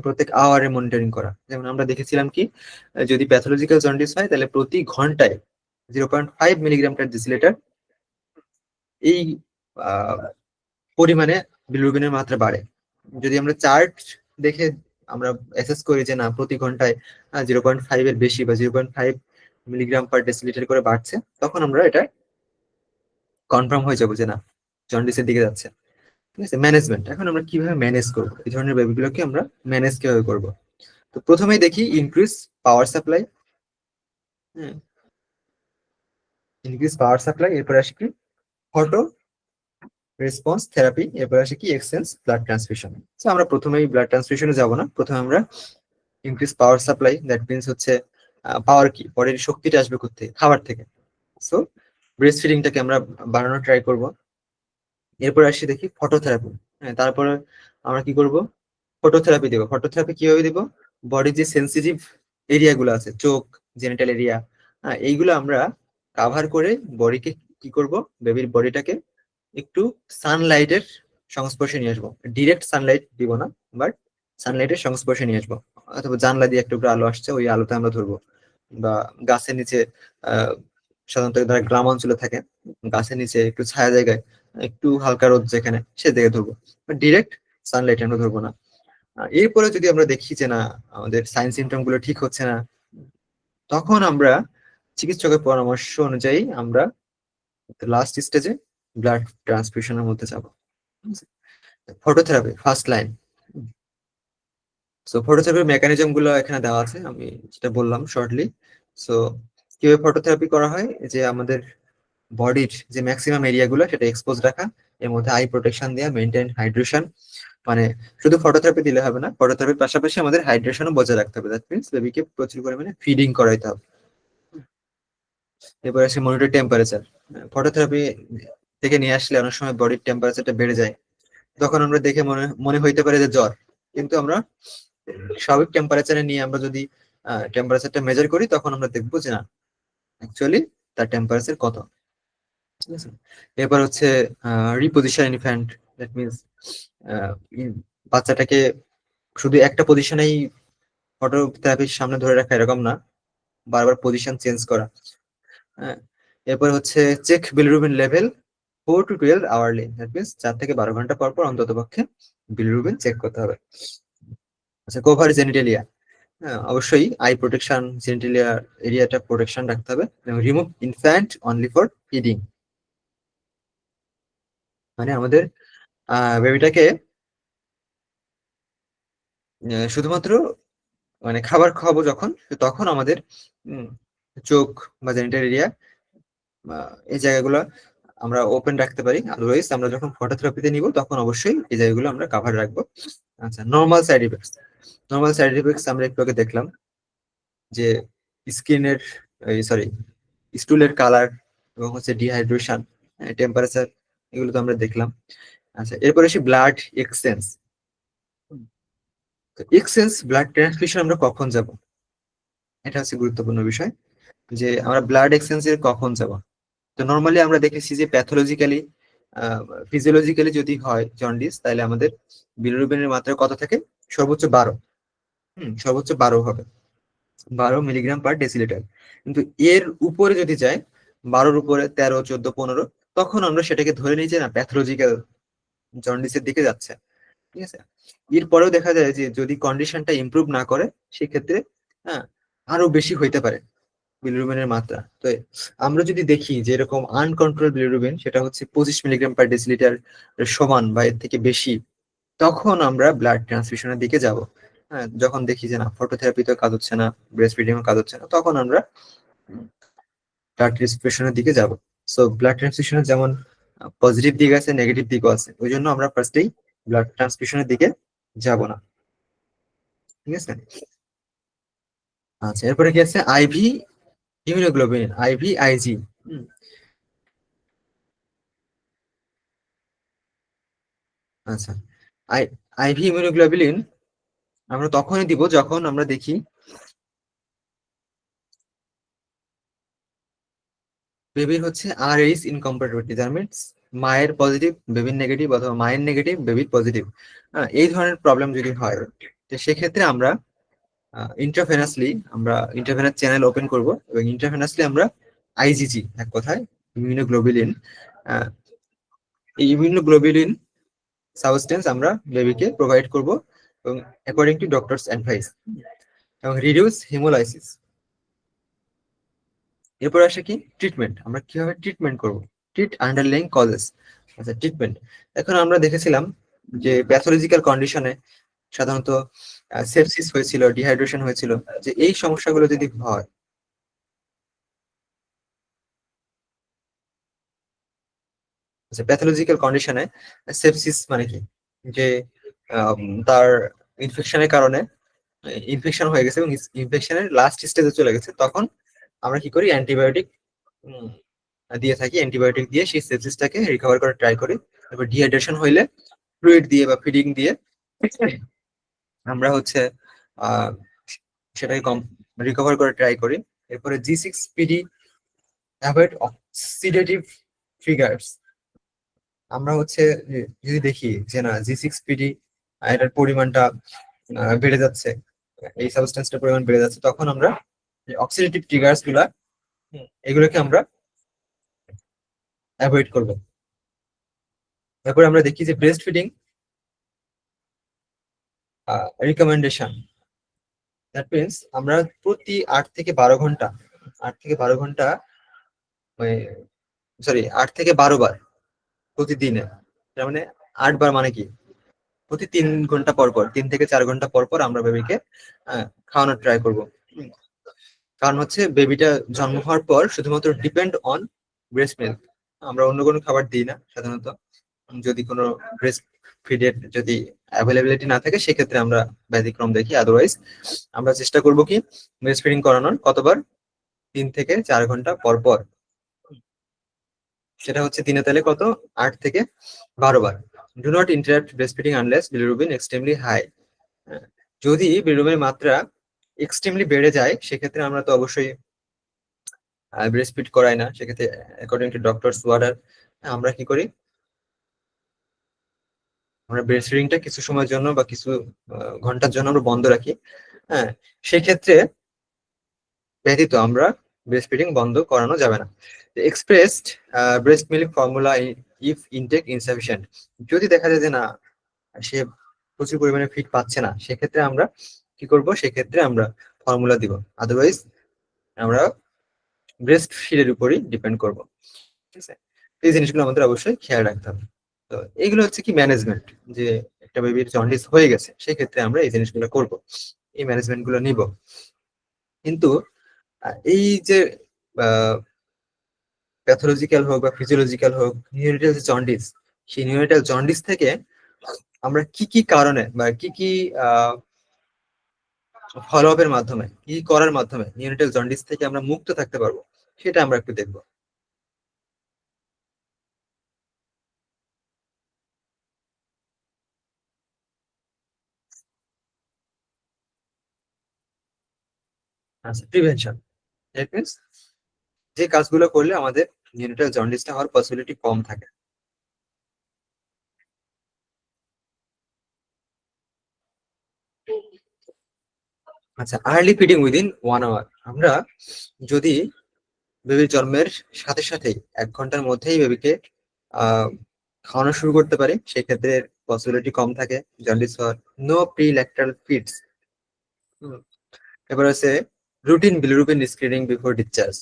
প্রত্যেক আওয়ারে মনিটরিং করা। যেমন আমরা দেখেছিলাম কি, যদি প্যাথোলজিক্যাল জন্ডিস হয় তাহলে প্রতি ঘন্টায় 0.5 মিলিগ্রাম পার ডেসিলিটার এই পরিমাণে বিলিরুবিনের মাত্রা বাড়ে। যদি আমরা চার্ট দেখে আমরা অ্যাসেস করি যে না, প্রতি ঘন্টায় 0.5 এর বেশি বা 0.5 মিলিগ্রাম পার ডেসিলিটার করে বাড়ছে, তখন আমরা এটা কনফার্ম হয়ে যাবো যে না, জন্ডিসের দিকে যাচ্ছে। ঠিক আছে, ম্যানেজমেন্ট। এখন আমরা কিভাবে ম্যানেজ করবো এই ধরনের বেবিগুলোকে, আমরা ম্যানেজ কিভাবে করবো? তো প্রথমেই দেখি increase power supply. Increase power supply, এরপর আসে কি ফটো রেসপন্স থেরাপি, এরপর আসে কি এক্সচেঞ্জ ব্লাড ট্রান্সফিউশন। তো আমরা প্রথমেই ব্লাড ট্রান্সফিউশনে যাব না, প্রথমে আমরা increase power supply, that means হচ্ছে পাওয়ার কি, বডির শক্তিটা আসবে কোথেকে? খাবার থেকে। সো ব্রেস্ট ফিডিংটাকে আমরা বাড়ানোর ট্রাই করব। এরপর আসি দেখি ফটোথেরাপি। হ্যাঁ, তারপরে আমরা কি করব? ফটোথেরাপি দেবো। ফটোথেরাপি কিভাবে দিব? বডির যে সেন্সিটিভ এরিয়া গুলো আছে, চোখ, জেনিটাল এরিয়া, হ্যাঁ, এইগুলো আমরা কাভার করে বডিকে কি করব, বেবির বডিটাকে একটু সানলাইটের সংস্পর্শে নিয়ে আসবো। ডিরেক্ট সানলাইট দিব না, বাট সানলাইটের সংস্পর্শে নিয়ে আসবো। অথবা জানলা দিয়ে একটু আলো আসছে, ওই আলোতে আমরা ধরবো, বা গাছের নিচে, সাধারণত যারা গ্রাম অঞ্চলে থাকে, গাছের নিচে একটু ছায়া জায়গায়, একটু হালকা রোদ যেখানে, সে দিকে ধরবো। ডিরেক্ট সানলাইট আমরা ধরবো না। এরপরে যদি আমরা দেখি যে না আমাদের সাইন সিমটম গুলো ঠিক হচ্ছে না, তখন আমরা চিকিৎসকের পরামর্শ অনুযায়ী আমরা লাস্ট স্টেজে ব্লাড ট্রান্সফিউশনের মধ্যে যাব। Phototherapy first line. সো ফটোথেরাপির মেকানিজম গুলো এখানে দেওয়া আছে, আমি যেটা বললাম শর্টলি। সো কিভাবে ফটোথেরাপি করা হয়, যে আমাদের বডির যে ম্যাক্সিমাম এরিয়া গুলো সেটা এক্সপোজ রাখা, এর মধ্যে আই প্রোটেকশন দেওয়া, মেনটেন হাইড্রেশন। মানে শুধু ফটোথেরাপি দিলে হবে না, ফটোথেরাপির পাশাপাশি আমাদের হাইড্রেশনও বজায় রাখতে হবে। দ্যাট মিনস বেবিকে প্রচুর পরিমাণে ফিডিং করাইতে হবে। এরপর আসে মনিটর টেম্পারেচার। ফটোথেরাপি থেকে নিয়ে আসলে অনেক সময় বডির টেম্পারেচারটা বেড়ে যায়, তখন আমরা দেখে মনে মনে হইতে পারে যে জ্বর, কিন্তু আমরা স্বাভাবিক টেম্পারেচারে নিয়ে আমরা যদি টেম্পারেচারটা মেজার করি, তখন আমরা দেখবো যে না অ্যাকচুয়ালি তার টেম্পারেচার কত। ঠিক আছে। এরপর হচ্ছে রিপোজিশন ইনফ্যান্ট। দ্যাট মিনস বাচ্চাটাকে শুধু একটা পজিশনেই ফটোথেরাপির সামনে ধরে রাখা এরকম না, বারবার পজিশন চেঞ্জ করা। হ্যাঁ। এরপর হচ্ছে check bilirubin level 4 to 12 hourly. That means 4 থেকে 12 ঘন্টা পর পর অন্তত পক্ষে বিলিরুবিন চেক করতে হবে। আচ্ছা, কোভার জেনিটালিয়া। হ্যাঁ, অবশ্যই আই প্রোটেকশন, জেনিটালিয়া এরিয়াটা প্রোটেকশন রাখতে হবে। এবং remove infant only for feeding. মানে আমাদের বেবিটাকে শুধুমাত্র মানে খাবার খাওয়াবো যখন, তখন আমাদের উম, চোখ বা জেনিটাল এরিয়া এই জায়গাগুলো আমরা ওপেন রাখতে পারি। আদারওয়াইজ আমরা যখন ফটোথেরাপিতে নিব তখন অবশ্যই এই জায়গাগুলো আমরা কাভার রাখবো। আচ্ছা, normal side effects. Normal side effects আমরা একটু আগে দেখলাম, যে স্কিনের সরি স্টুলের কালার এবং হচ্ছে ডিহাইড্রেশন, টেম্পারেচার, এগুলো তো আমরা দেখলাম। আচ্ছা, এরপরে আসি blood exchange. Exchange blood transfusion আমরা কখন যাব, এটা হচ্ছে গুরুত্বপূর্ণ বিষয়, যে আমরা ব্লাড এক্সচেঞ্জে কখন যাব। তো নর্মালি আমরা দেখেছি যে প্যাথোলজিক্যালি ফিজিওলজিক্যালি যদি হয় জন্ডিস, তাহলে আমাদের বিলিরুবিনের মাত্রা কত থাকে, সর্বোচ্চ 12। সর্বোচ্চ 12 হবে, 12 মিলিগ্রাম/ডেসিলিটার। কিন্তু এর উপরে যদি যায়, 12-র উপরে 13, 14, 15, তখন আমরা সেটাকে ধরে নিই যে না প্যাথোলজিক্যাল জন্ডিসের দিকে যাচ্ছে। ঠিক আছে। এরপরেও দেখা যায় যে যদি কন্ডিশনটা ইমপ্রুভ না করে, সেক্ষেত্রে হ্যাঁ আরো বেশি হইতে পারে বিলিরুবিনের মাত্রা। তো আমরা যদি দেখি যে এরকম আনকন্ট্রোল বিলিরুবিন, সেটা হচ্ছে 25 মিলিগ্রাম/ডেসিলিটার সমান বা এর থেকে বেশি, তখন আমরা ব্লাড ট্রান্সফিউশনের দিকে যাব। হ্যাঁ, যখন দেখি যে না ফটোথেরাপিতেও কাজ হচ্ছে না, ব্রেস্ট ফিডিংও কাজ হচ্ছে না, তখন আমরা ব্লাড ট্রান্সফিউশনের দিকে যাব। সো ব্লাড ট্রান্সফিউশনের যেমন পজিটিভ দিক আছে, নেগেটিভ দিকও আছে, ওই জন্য আমরা ফার্স্টেই ব্লাড ট্রান্সফিউশনের দিকে যাব না। ঠিক আছে। আচ্ছা, এরপরে কি আছে, আইভি ইমিউনোগ্লোবিন, IVIG। আচ্ছা, আই আইভি ইমিউনোগ্লোবুলিন আমরা তখনই দিব যখন আমরা দেখি বেবির হচ্ছে RH ইনকম্প্যাটিবিলিটি। দ্যাট মিনস মায়ের পজিটিভ বেবির নেগেটিভ, অথবা মায়ের নেগেটিভ বেবির পজিটিভ। এই ধরনের প্রবলেম যদি হয়, তো সেক্ষেত্রে আমরা ইন্ট্রাভেনাস চ্যানেল ওপেন করব, এবং ইন্ট্রাভেনাসলি আমরা IgG, এক কথায় ইমিউনোগ্লোবুলিন, এই ইমিউনোগ্লোবুলিন সাবস্টেন্স আমরা বেবিকে প্রোভাইড করব, এবং অ্যাকর্ডিং টু ডক্টরস অ্যাডভাইস, এবং রিডিউস হিমোলাইসিস। এরপর আসে কি ট্রিটমেন্ট, আমরা কিভাবে ট্রিটমেন্ট করব, ট্রিট আন্ডারলাইং কজেস। আচ্ছা, ট্রিটমেন্ট। এখন আমরা দেখেছিলাম যে প্যাথোলজিক্যাল কন্ডিশনে সাধারণত সেপসিস হয়েছিল, ডিহাইড্রেশন হয়েছিল, যে এই সমস্যাগুলো যদি হয়, আচ্ছা প্যাথোলজিক্যাল কন্ডিশনে সেপসিস মানে কি, যে তার ইনফেকশনের কারণে ইনফেকশন হয়ে গেছে এবং ইনফেকশনের লাস্ট স্টেজে চলে গেছে, তখন আমরা কি করি, অ্যান্টিবায়োটিক দিয়ে থাকি। অ্যান্টিবায়োটিক দিয়ে সেই সেপসিসটাকে রিকভার করার ট্রাই করি। তারপর ডিহাইড্রেশন হইলে ফ্লুইড দিয়ে বা ফিডিং দিয়ে আমরা হচ্ছে আহ সেটাকে রিকভার করে ট্রাই করি। এরপরে G6PD, অ্যাভয়েড অক্সিডেটিভ ট্রিগার্স। আমরা হচ্ছে যদি দেখি যে না G6PD এটার পরিমাণটা বেড়ে যাচ্ছে, এই সাবস্টেন্সটার পরিমাণ বেড়ে যাচ্ছে, তখন আমরা অক্সিডেটিভ ট্রিগার্স গুলা এগুলোকে আমরা অ্যাভয়েড করব। তারপরে আমরা দেখি যে breast feeding recommendation, that means আমরা প্রতি 8 থেকে 12 ঘন্টা 8 থেকে 12 ঘন্টা, সরি 8 থেকে 12 বার প্রতিদিনে, তার মানে 8 বার মানে কি প্রতি 3 ঘন্টা পর পর, 3 থেকে 4 ঘন্টা পর পর আমরা বেবিকে খাওয়ানোর ট্রাই করব। কারণ হচ্ছে বেবিটা জন্ম হওয়ার পর শুধুমাত্র ডিপেন্ড অন ব্রেস্ট মিল্ক, আমরা অন্য কোনো খাবার দিই না সাধারণত। যদি কোনো ব্রেস্ট ফিডের যদি অ্যাভেলেবিলিটি না থাকে সেক্ষেত্রে আমরা ব্যতিক্রম দেখি, আদারওয়াইজ আমরা চেষ্টা করব কি ব্রেস্ট ফিডিং করানোর কতবার, 3 থেকে 4 ঘন্টা পর পর। সেটা হচ্ছে দিনে তাহলে কত, 8 থেকে 12 বার। Do not interrupt breast feeding unless bilirubin extremely high. যদি বিলিরুবিনের মাত্রা এক্সট্রিমলি বেড়ে যায় সেক্ষেত্রে আমরা তো অবশ্যই ব্রেস্ট ফিড করাই না। সেক্ষেত্রে অ্যাকর্ডিং টু ডক্টরস ওয়ার্ডার আমরা কি করি, আমরা ব্রেস্ট ফিডিংটা কিছু সময়ের জন্য বা কিছু ঘন্টার জন্য আমরা বন্ধ রাখি। হ্যাঁ, সেক্ষেত্রে ব্যতীত আমরা ব্রেস্ট ফিডিং বন্ধ করানো যাবে না। Expressed breast milk formula if intake insufficient, যদি দেখা যায় যে না সে প্রচুর পরিমাণে ফিড পাচ্ছে না সেক্ষেত্রে আমরা কি করব, সেক্ষেত্রে আমরা ফর্মুলা দিব, আদারওয়াইজ আমরা ব্রেস্ট ফিডের উপরই ডিপেন্ড করব। ঠিক আছে, এই জিনিসগুলো আমাদের অবশ্যই খেয়াল রাখতে হবে। তো এইগুলো হচ্ছে কি ম্যানেজমেন্ট, যে একটা বেবির জন্ডিস হয়ে গেছে সেক্ষেত্রে আমরা এই জিনিসগুলো করব, এই ম্যানেজমেন্ট গুলো নিব। কিন্তু এই যে প্যাথোলজিক্যাল হোক বা ফিজিওলজিক্যাল হোক, নিউরিটাল যে জন্ডিস, সেই নিউরিটাল জন্ডিস থেকে আমরা কি কি কারণে বা কি কি ফলো আপের মাধ্যমে, কি করার মাধ্যমে নিউরিটাল জন্ডিস থেকে আমরা মুক্ত থাকতে পারবো সেটা আমরা একটু দেখবো। আচ্ছা, প্রিভেনশন, দ্যাট মিনস যে কাজগুলো করলে আমাদের নিউরিটাল জন্ডিসটা হওয়ার পসিবিলিটি কম থাকে। আচ্ছা, আর্লি ফিডিং উইদিন 1 আওয়ার, আমরা যদি বেবির জন্মের সাথে সাথেই 1 ঘন্টার মধ্যেই বেবিকে খাওয়ানো শুরু করতে পারি সেক্ষেত্রে পসিবিলিটি কম থাকে জন্ডিস হওয়ার। No prelacteal feeds. এবার আছে routine bilirubin screening before discharge.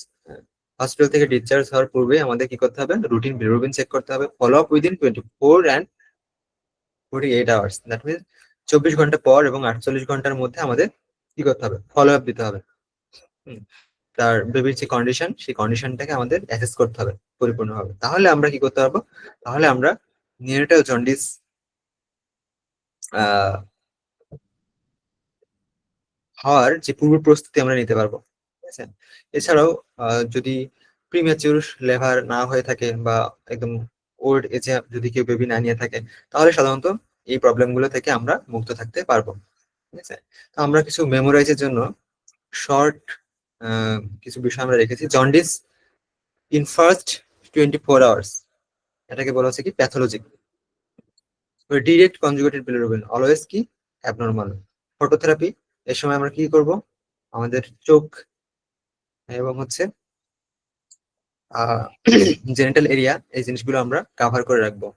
Hospital থেকে ডিসচার্জ হওয়ার পূর্বে আমাদের কি করতে হবে, রুটিন বিলিরুবিন চেক করতে হবে। Follow up within 24 and 48 hours, that means 24 ঘন্টা পর এবং 48 ঘন্টার মধ্যে আমাদের কি করতে হবে, ফলো আপ দিতে হবে। তার বেবির যে কন্ডিশন সেই কন্ডিশনটাকে আমাদের অ্যাসেস করতে হবে পরিপূর্ণভাবে, তাহলে আমরা কি করতে পারবো, তাহলে আমরা নিউরিটাল জন্ডিস হওয়ার যে পূর্ব প্রস্তুতি আমরা নিতে পারবো। ঠিক আছে, এছাড়াও যদি প্রিম্যাচিউর লেভার না হয়ে থাকে বা একদম ওল্ড এজে যদি কেউ বেবি না নিয়ে থাকে তাহলে সাধারণত এই প্রবলেম গুলো থেকে আমরা মুক্ত থাকতে পারবো। ঠিক আছে, তো আমরা কিছু মেমোরাইজের জন্য শর্ট কিছু বিষয় আমরা রেখেছি। জন্ডিস ইন ফার্স্ট 24 আওয়ার্স, এটাকে বলা হচ্ছে কি pathologic. Direct conjugated bilirubin always কি অ্যাবনর্মাল। ফটোথেরাপি, এর সময় আমরা কি করব, আমাদের চোখ এবং হচ্ছে জেনিটাল এরিয়া এই জিনিসগুলো আমরা কাভার করে রাখবো।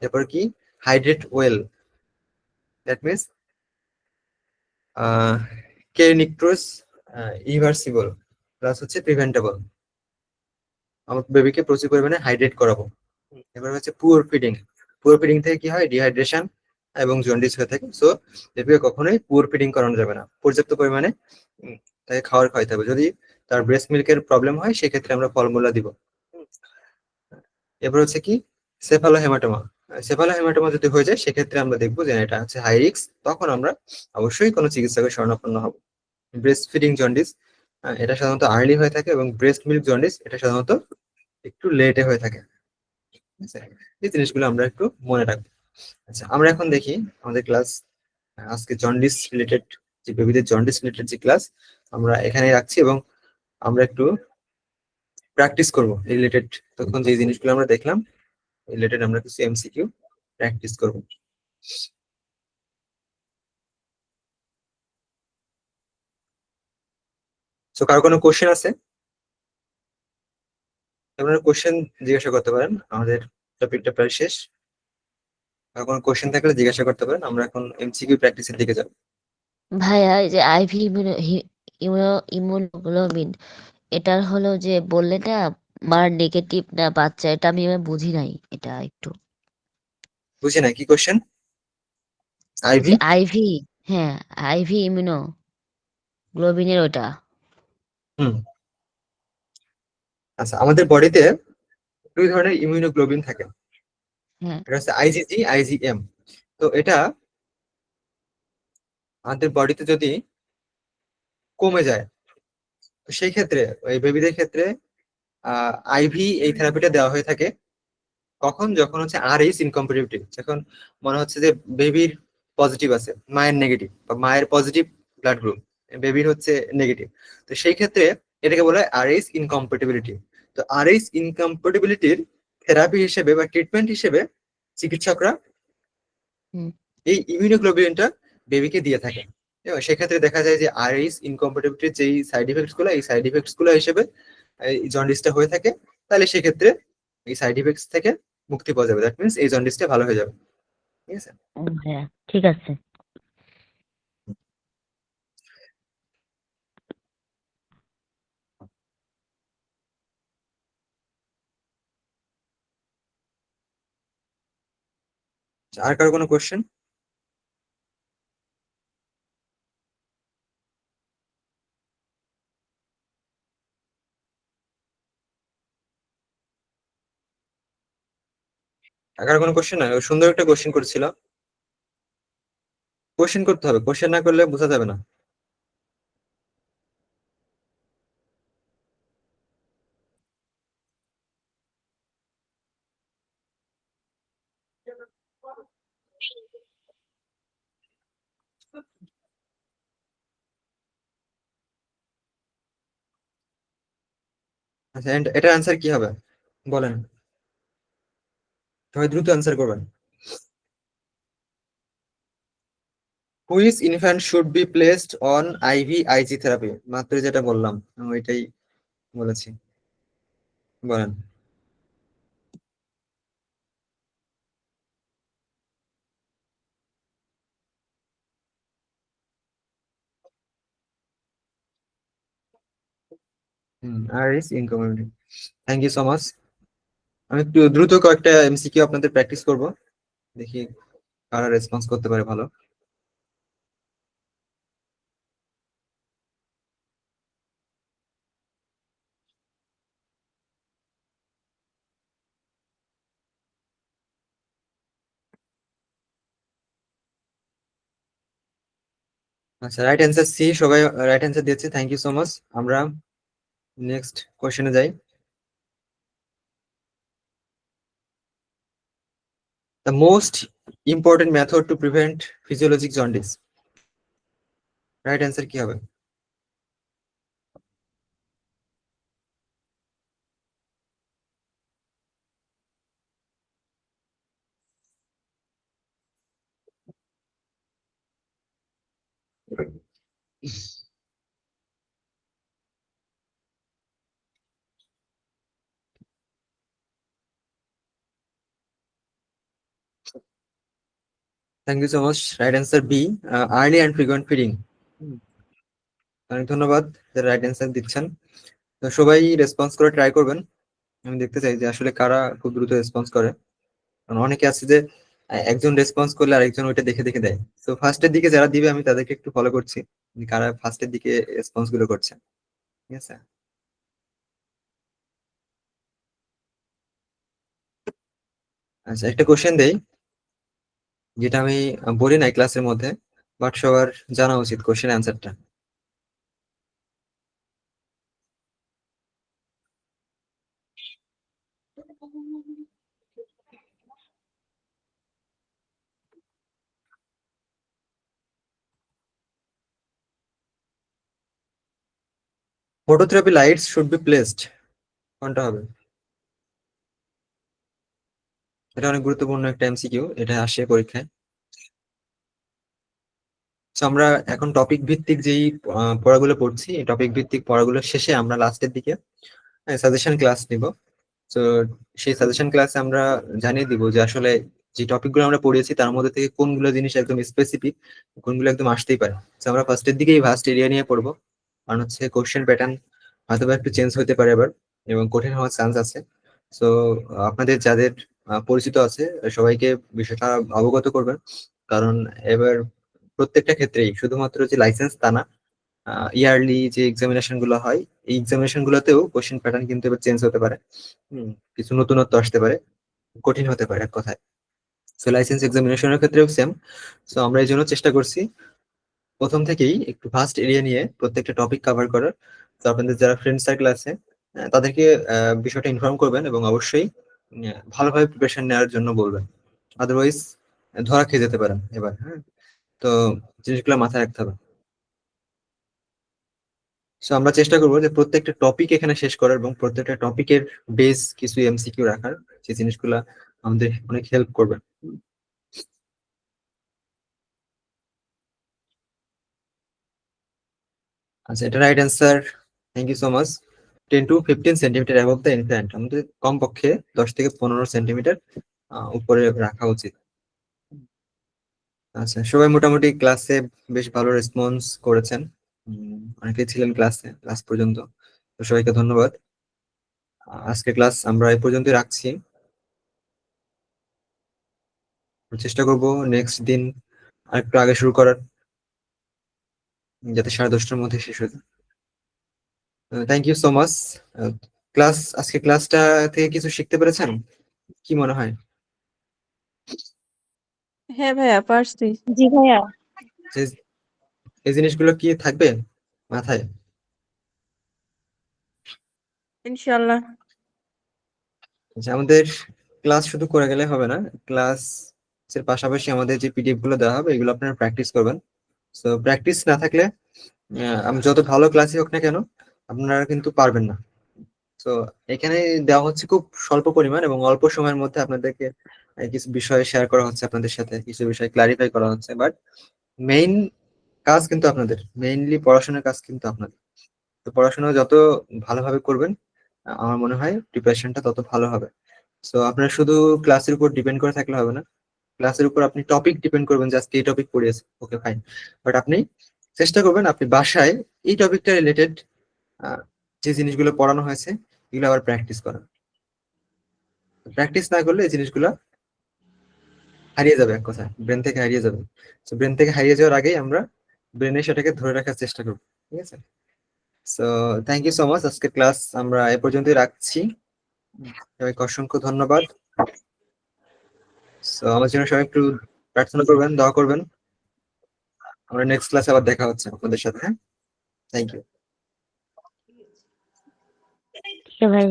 এরপর কি hydrate well, that means kernicterus irreversible plus হচ্ছে প্রিভেন্টেবল। আমার বেবিকে প্রচুর পরিমাণে হাইড্রেট করাবো। এবার হচ্ছে পুয়ার ফিডিং। পুয়ার ফিডিং থেকে কি হয়, ডিহাইড্রেশন এবং জন্ডিস হয়ে থাকে। সো বেবিকে কখনোই পুয়ার ফিডিং করানো যাবে না, পর্যাপ্ত পরিমাণে তাকে খাবার খাওয়াইতে হবে। যদি তার ব্রেস্ট মিল্কের প্রবলেম হয় সেক্ষেত্রে আমরা ফলমূলা দিব। এবার হচ্ছে কি সেফালোহেমাটোমা। সেফালোহেমাটোমা যদি হয়ে যায় সেক্ষেত্রে আমরা দেখবো যে এটা হচ্ছে হাই রিস্ক, তখন আমরা অবশ্যই কোনো চিকিৎসকের শরণাপন্ন হব। ব্রেস্ট ফিডিং জন্ডিস এটা সাধারণত আর্লি হয়ে থাকে এবং ব্রেস্ট মিল্ক জন্ডিস এটা সাধারণত একটু লেটে হয়ে থাকে। ঠিক আছে, এই জিনিসগুলো আমরা একটু মনে রাখবো। আচ্ছা, আমরা এখন দেখি আমাদের ক্লাস আজকে জন্ডিস রিলেটেড, যে বেবিদের জন্ডিস রিলেটেড যে ক্লাস আমরা এখানে রাখছি এবং আমরা একটু প্র্যাকটিস করব রিলেটেড। তখন যে জিনিসগুলো আমরা দেখলাম রিলেটেড আমরা কিছু এমসিকিউ প্র্যাকটিস করব। সো কারো কোনো কোশ্চেন আছে, আপনারা কোশ্চেন জিজ্ঞাসা করতে পারেন, আমাদের টপিকটা প্রায় শেষ। আর কোনো কোশ্চেন থাকলে জিজ্ঞাসা করতে পারেন, আমরা এখন এমসিকিউ প্র্যাকটিসের দিকে যাব। ভাইয়া এই যে আইভি ইমিউনোগ্লোবিন এটার হলো যে বললে না মার নেগেটিভ না বাচ্চা, এটা আমি এবার বুঝি নাই, এটা একটু বুঝি না কি কোশ্চেন। আইভি, যে আইভি, হ্যাঁ আইভি ইমিউনোগ্লোবিনের ওটা। হুম, আচ্ছা, আমাদের বডিতে দুই ধরনের ইমিউনোগ্লোবিন থাকে, হ্যাঁ এটা হচ্ছে আইজিজি, আইজিএম। তো এটা আমাদের বডিতে যদি কমে যায়, তো সেই ক্ষেত্রে ওই বেবিদের ক্ষেত্রে আইভি এই থেরাপিটা দেওয়া হয়ে থাকে। কখন? যখন হচ্ছে আর এইস ইনকম্পাটিবিলিটি, যখন মনে হচ্ছে যে বেবির পজিটিভ আছে, মায়ের নেগেটিভ, বা মায়ের পজিটিভ ব্লাড গ্রুপ, বেবির হচ্ছে নেগেটিভ। তো সেই ক্ষেত্রে এটাকে বলা হয় আর এইস ইনকম্পাটিবিলিটি। তো আর এইস ইনকম্পাটিবিলিটির থেরাপি হিসেবে বা ট্রিটমেন্ট হিসেবে চিকিৎসকরা হুম এই ইমিউনোগ্লোবিনটা বেবিকে দিয়ে থাকে। এবং সেক্ষেত্রে দেখা যায় যে আর এইস ইনকম্পাটিবিলিটির যেই সাইড ইফেক্টস গুলো, এই সাইড ইফেক্টস গুলো হিসেবে এই জন্ডিসটা হয়ে থাকে। তাহলে সেক্ষেত্রে এই সাইড ইফেক্টস থেকে মুক্তি পাওয়া যাবে, দ্যাট মিনস এই জন্ডিসটা ভালো হয়ে যাবে। ঠিক আছে। ভাইয়া ঠিক আছে। আর কারো কোনো কোশ্চেন? আর কারো কোনো কোশ্চেন? না, ও সুন্দর একটা কোশ্চেন করেছিল। কোশ্চেন করতে হবে, কোশ্চেন না করলে বোঝা যাবে না। আচ্ছা, এটার অ্যান্সার কি হবে বলেন, সবাই দ্রুত অ্যান্সার করবেন। Which infant should be placed on IV IG therapy? মাত্র যেটা বললাম, আমি ওইটাই বলেছি, বলেন। আর is incomplete. Thank you so much. আমি একটু দ্রুত কয়েকটা এমসিকিউ আপনাদের প্র্যাকটিস করব, দেখি কারা রেসপন্স করতে পারে ভালো। আচ্ছা, রাইট অ্যান্সার সি, সবাই রাইট অ্যান্সার দিয়েছে, থ্যাংক ইউ সো মাচ। আমরা নেক্সট কোশ্চেনে যাই। The most important method to prevent physiologic jaundice, right answer কি হবে? Thank you so much, right answer b, early and frequent feeding. অনেক ধন্যবাদ যারা রাইট অ্যান্সার দিচ্ছেন। তো সবাই রেসপন্স করে ট্রাই করবেন, আমি দেখতে চাই যে আসলে কারা খুব দ্রুত রেসপন্স করে। কারণ অনেকে আছে যে একজন রেসপন্স করলে আরেকজন ওইটা দেখে দেখে দেয়। তো ফার্স্টের দিকে যারা দিবে আমি তাদেরকে একটু ফলো করছি, যে কারা ফার্স্টের দিকে রেসপন্স গুলো করছে। ঠিক আছে। আচ্ছা, একটা কোশ্চেন দেই, যেটা আমি বলি নাই ক্লাসের মধ্যে, বাট সবার জানা উচিত কোশ্চেন অ্যান্সারটা। Phototherapy lights should be placed, কোনটা হবে? এটা অনেক গুরুত্বপূর্ণ একটা এমসিকিউ, এটা আসে পরীক্ষায়। তো আমরা এখন টপিক ভিত্তিক যেই পড়াগুলো পড়ছি, এই টপিক ভিত্তিক পড়াগুলো শেষে আমরা লাস্টের দিকে সাজেশন ক্লাস নিব। তো সেই সাজেশন ক্লাসে আমরা জানিয়ে দিব যে আসলে যে টপিকগুলো আমরা পড়িয়েছি তার মধ্যে থেকে কোনগুলো জিনিস একদম স্পেসিফিক, কোনগুলো একদম আসতেই পারে। তো আমরা ফার্স্টের দিকেই ভাস্ট এরিয়া নিয়ে পড়বো, কারণ হচ্ছে কোশ্চেন প্যাটার্ন হয়তো বা একটু চেঞ্জ হতে পারে এবার, এবং কঠিন হওয়ার চান্স আছে। তো আপনাদের যাদের পরিচিত আছে সবাইকে বিষয়টা অবগত করবেন, কারণ এবার প্রত্যেকটা ক্ষেত্রেই শুধুমাত্র যে লাইসেন্স তা না, ইয়ারলি যে এক্সামিনেশন গুলো হয় এই এক্সামিনেশন গুলোতেও কোশ্চেন প্যাটার্ন কিন্তু এবার চেঞ্জ হতে পারে। কিছু নতুনত্ব আসতে পারে, কঠিন হতে পারে এক কথায়। সো লাইসেন্স এক্সামিনেশনের ক্ষেত্রেও সেম। সো আমরা এই জন্য চেষ্টা করছি প্রথম থেকেই একটু ভাস্ট এরিয়া নিয়ে প্রত্যেকটা টপিক কভার করার। তো আপনাদের যারা ফ্রেন্ড সার্কেল আছে তাদেরকে বিষয়টা ইনফর্ম করবেন, এবং অবশ্যই ভালোভাবে প্রিপারেশন নেওয়ার জন্য বলবেন, আদারওয়াইজ ধরা খেয়ে যেতে পারেন এবার। হ্যাঁ, তো জিনিসগুলো মাথায় রাখতে হবে। সো আমরা চেষ্টা করবো যে প্রত্যেকটা টপিক এখানে শেষ করার, এবং প্রত্যেকটা টপিকের বেস কিছু এমসিকিউ রাখার, যে জিনিসগুলা আমাদের অনেক হেল্প করবে। আচ্ছা, এটা right answer. Thank you so much. 10 to 15 centimetre above the infant, আমাদের কমপক্ষে 10 থেকে 15 সেন্টিমিটার উপরে রাখা উচিত। আচ্ছা, সবাই মোটামুটি ক্লাসে বেশ ভালো রেসপন্স করেছেন, অনেকেই ছিলেন ক্লাসে লাস্ট পর্যন্ত, তো সবাইকে ধন্যবাদ। আজকে ক্লাস আমরা এই পর্যন্তই রাখছি। চেষ্টা করব নেক্সট দিন আরেকটু আগে শুরু করার, যাতে 10:30টার মধ্যে শেষ হয়ে যায়। Thank you so much. আজকে ক্লাসটা থেকে কিছু শিখতে পেরেছেন কি মনে হয়? হ্যাঁ ভাইয়া পারছি। জি ভাইয়া। যে- এই জিনিসগুলো কি থাকবে মাথায়? ইনশাল্লাহ। যে আমাদের ক্লাস শুধু করে গেলে হবে না, ক্লাস এর পাশাপাশি আমাদের যে পিডিএফ গুলো দেওয়া হবে এগুলো আপনারা প্র্যাকটিস করবেন। তো প্র্যাকটিস না থাকলে আমি যত ভালো ক্লাসই হোক না কেন আপনারা কিন্তু পারবেন না। তো এখানে দেওয়া হচ্ছে খুব স্বল্প পরিমাণ এবং অল্প সময়ের মধ্যে আপনাদেরকে কিছু বিষয় শেয়ার করা হচ্ছে, আপনাদের সাথে কিছু বিষয় ক্লারিফাই করা হচ্ছে, বাট মেইন কাজ কিন্তু আপনাদের, মেইনলি পড়াশোনার কাজ কিন্তু আপনাদের। তো পড়াশোনা যত ভালোভাবে করবেন আমার মনে হয় প্রিপারেশনটা তত ভালো হবে। তো আপনার শুধু ক্লাসের উপর ডিপেন্ড করে থাকলে হবে না, ক্লাসের উপর আপনি টপিক ডিপেন্ড করবেন যে আজকে এই টপিক পড়িয়েছে, ওকে ফাইন, বাট আপনি চেষ্টা করবেন আপনি বাসায় এই টপিকটা রিলেটেড যে জিনিসগুলো পড়ানো হয়েছে এগুলো আবার প্র্যাকটিস করেন। প্র্যাকটিস না করলে এই জিনিসগুলো হারিয়ে যাবে, এক কথায় ব্রেন থেকে হারিয়ে যাবে। তো ব্রেন থেকে হারিয়ে যাওয়ার আগেই আমরা ব্রেনে সেটাকে ধরে রাখার চেষ্টা করবো, ঠিক আছে? So thank you so much. আজকে ক্লাস আমরা এ পর্যন্তই রাখছি, সবাইকে অসংখ্য ধন্যবাদ। সো আমার জন্য সবাই একটু প্রার্থনা করবেন, দোয়া করবেন। আমরা নেক্সট ক্লাসে আবার দেখা হচ্ছে আপনাদের সাথে। হ্যাঁ, থ্যাংক ইউ। ভাই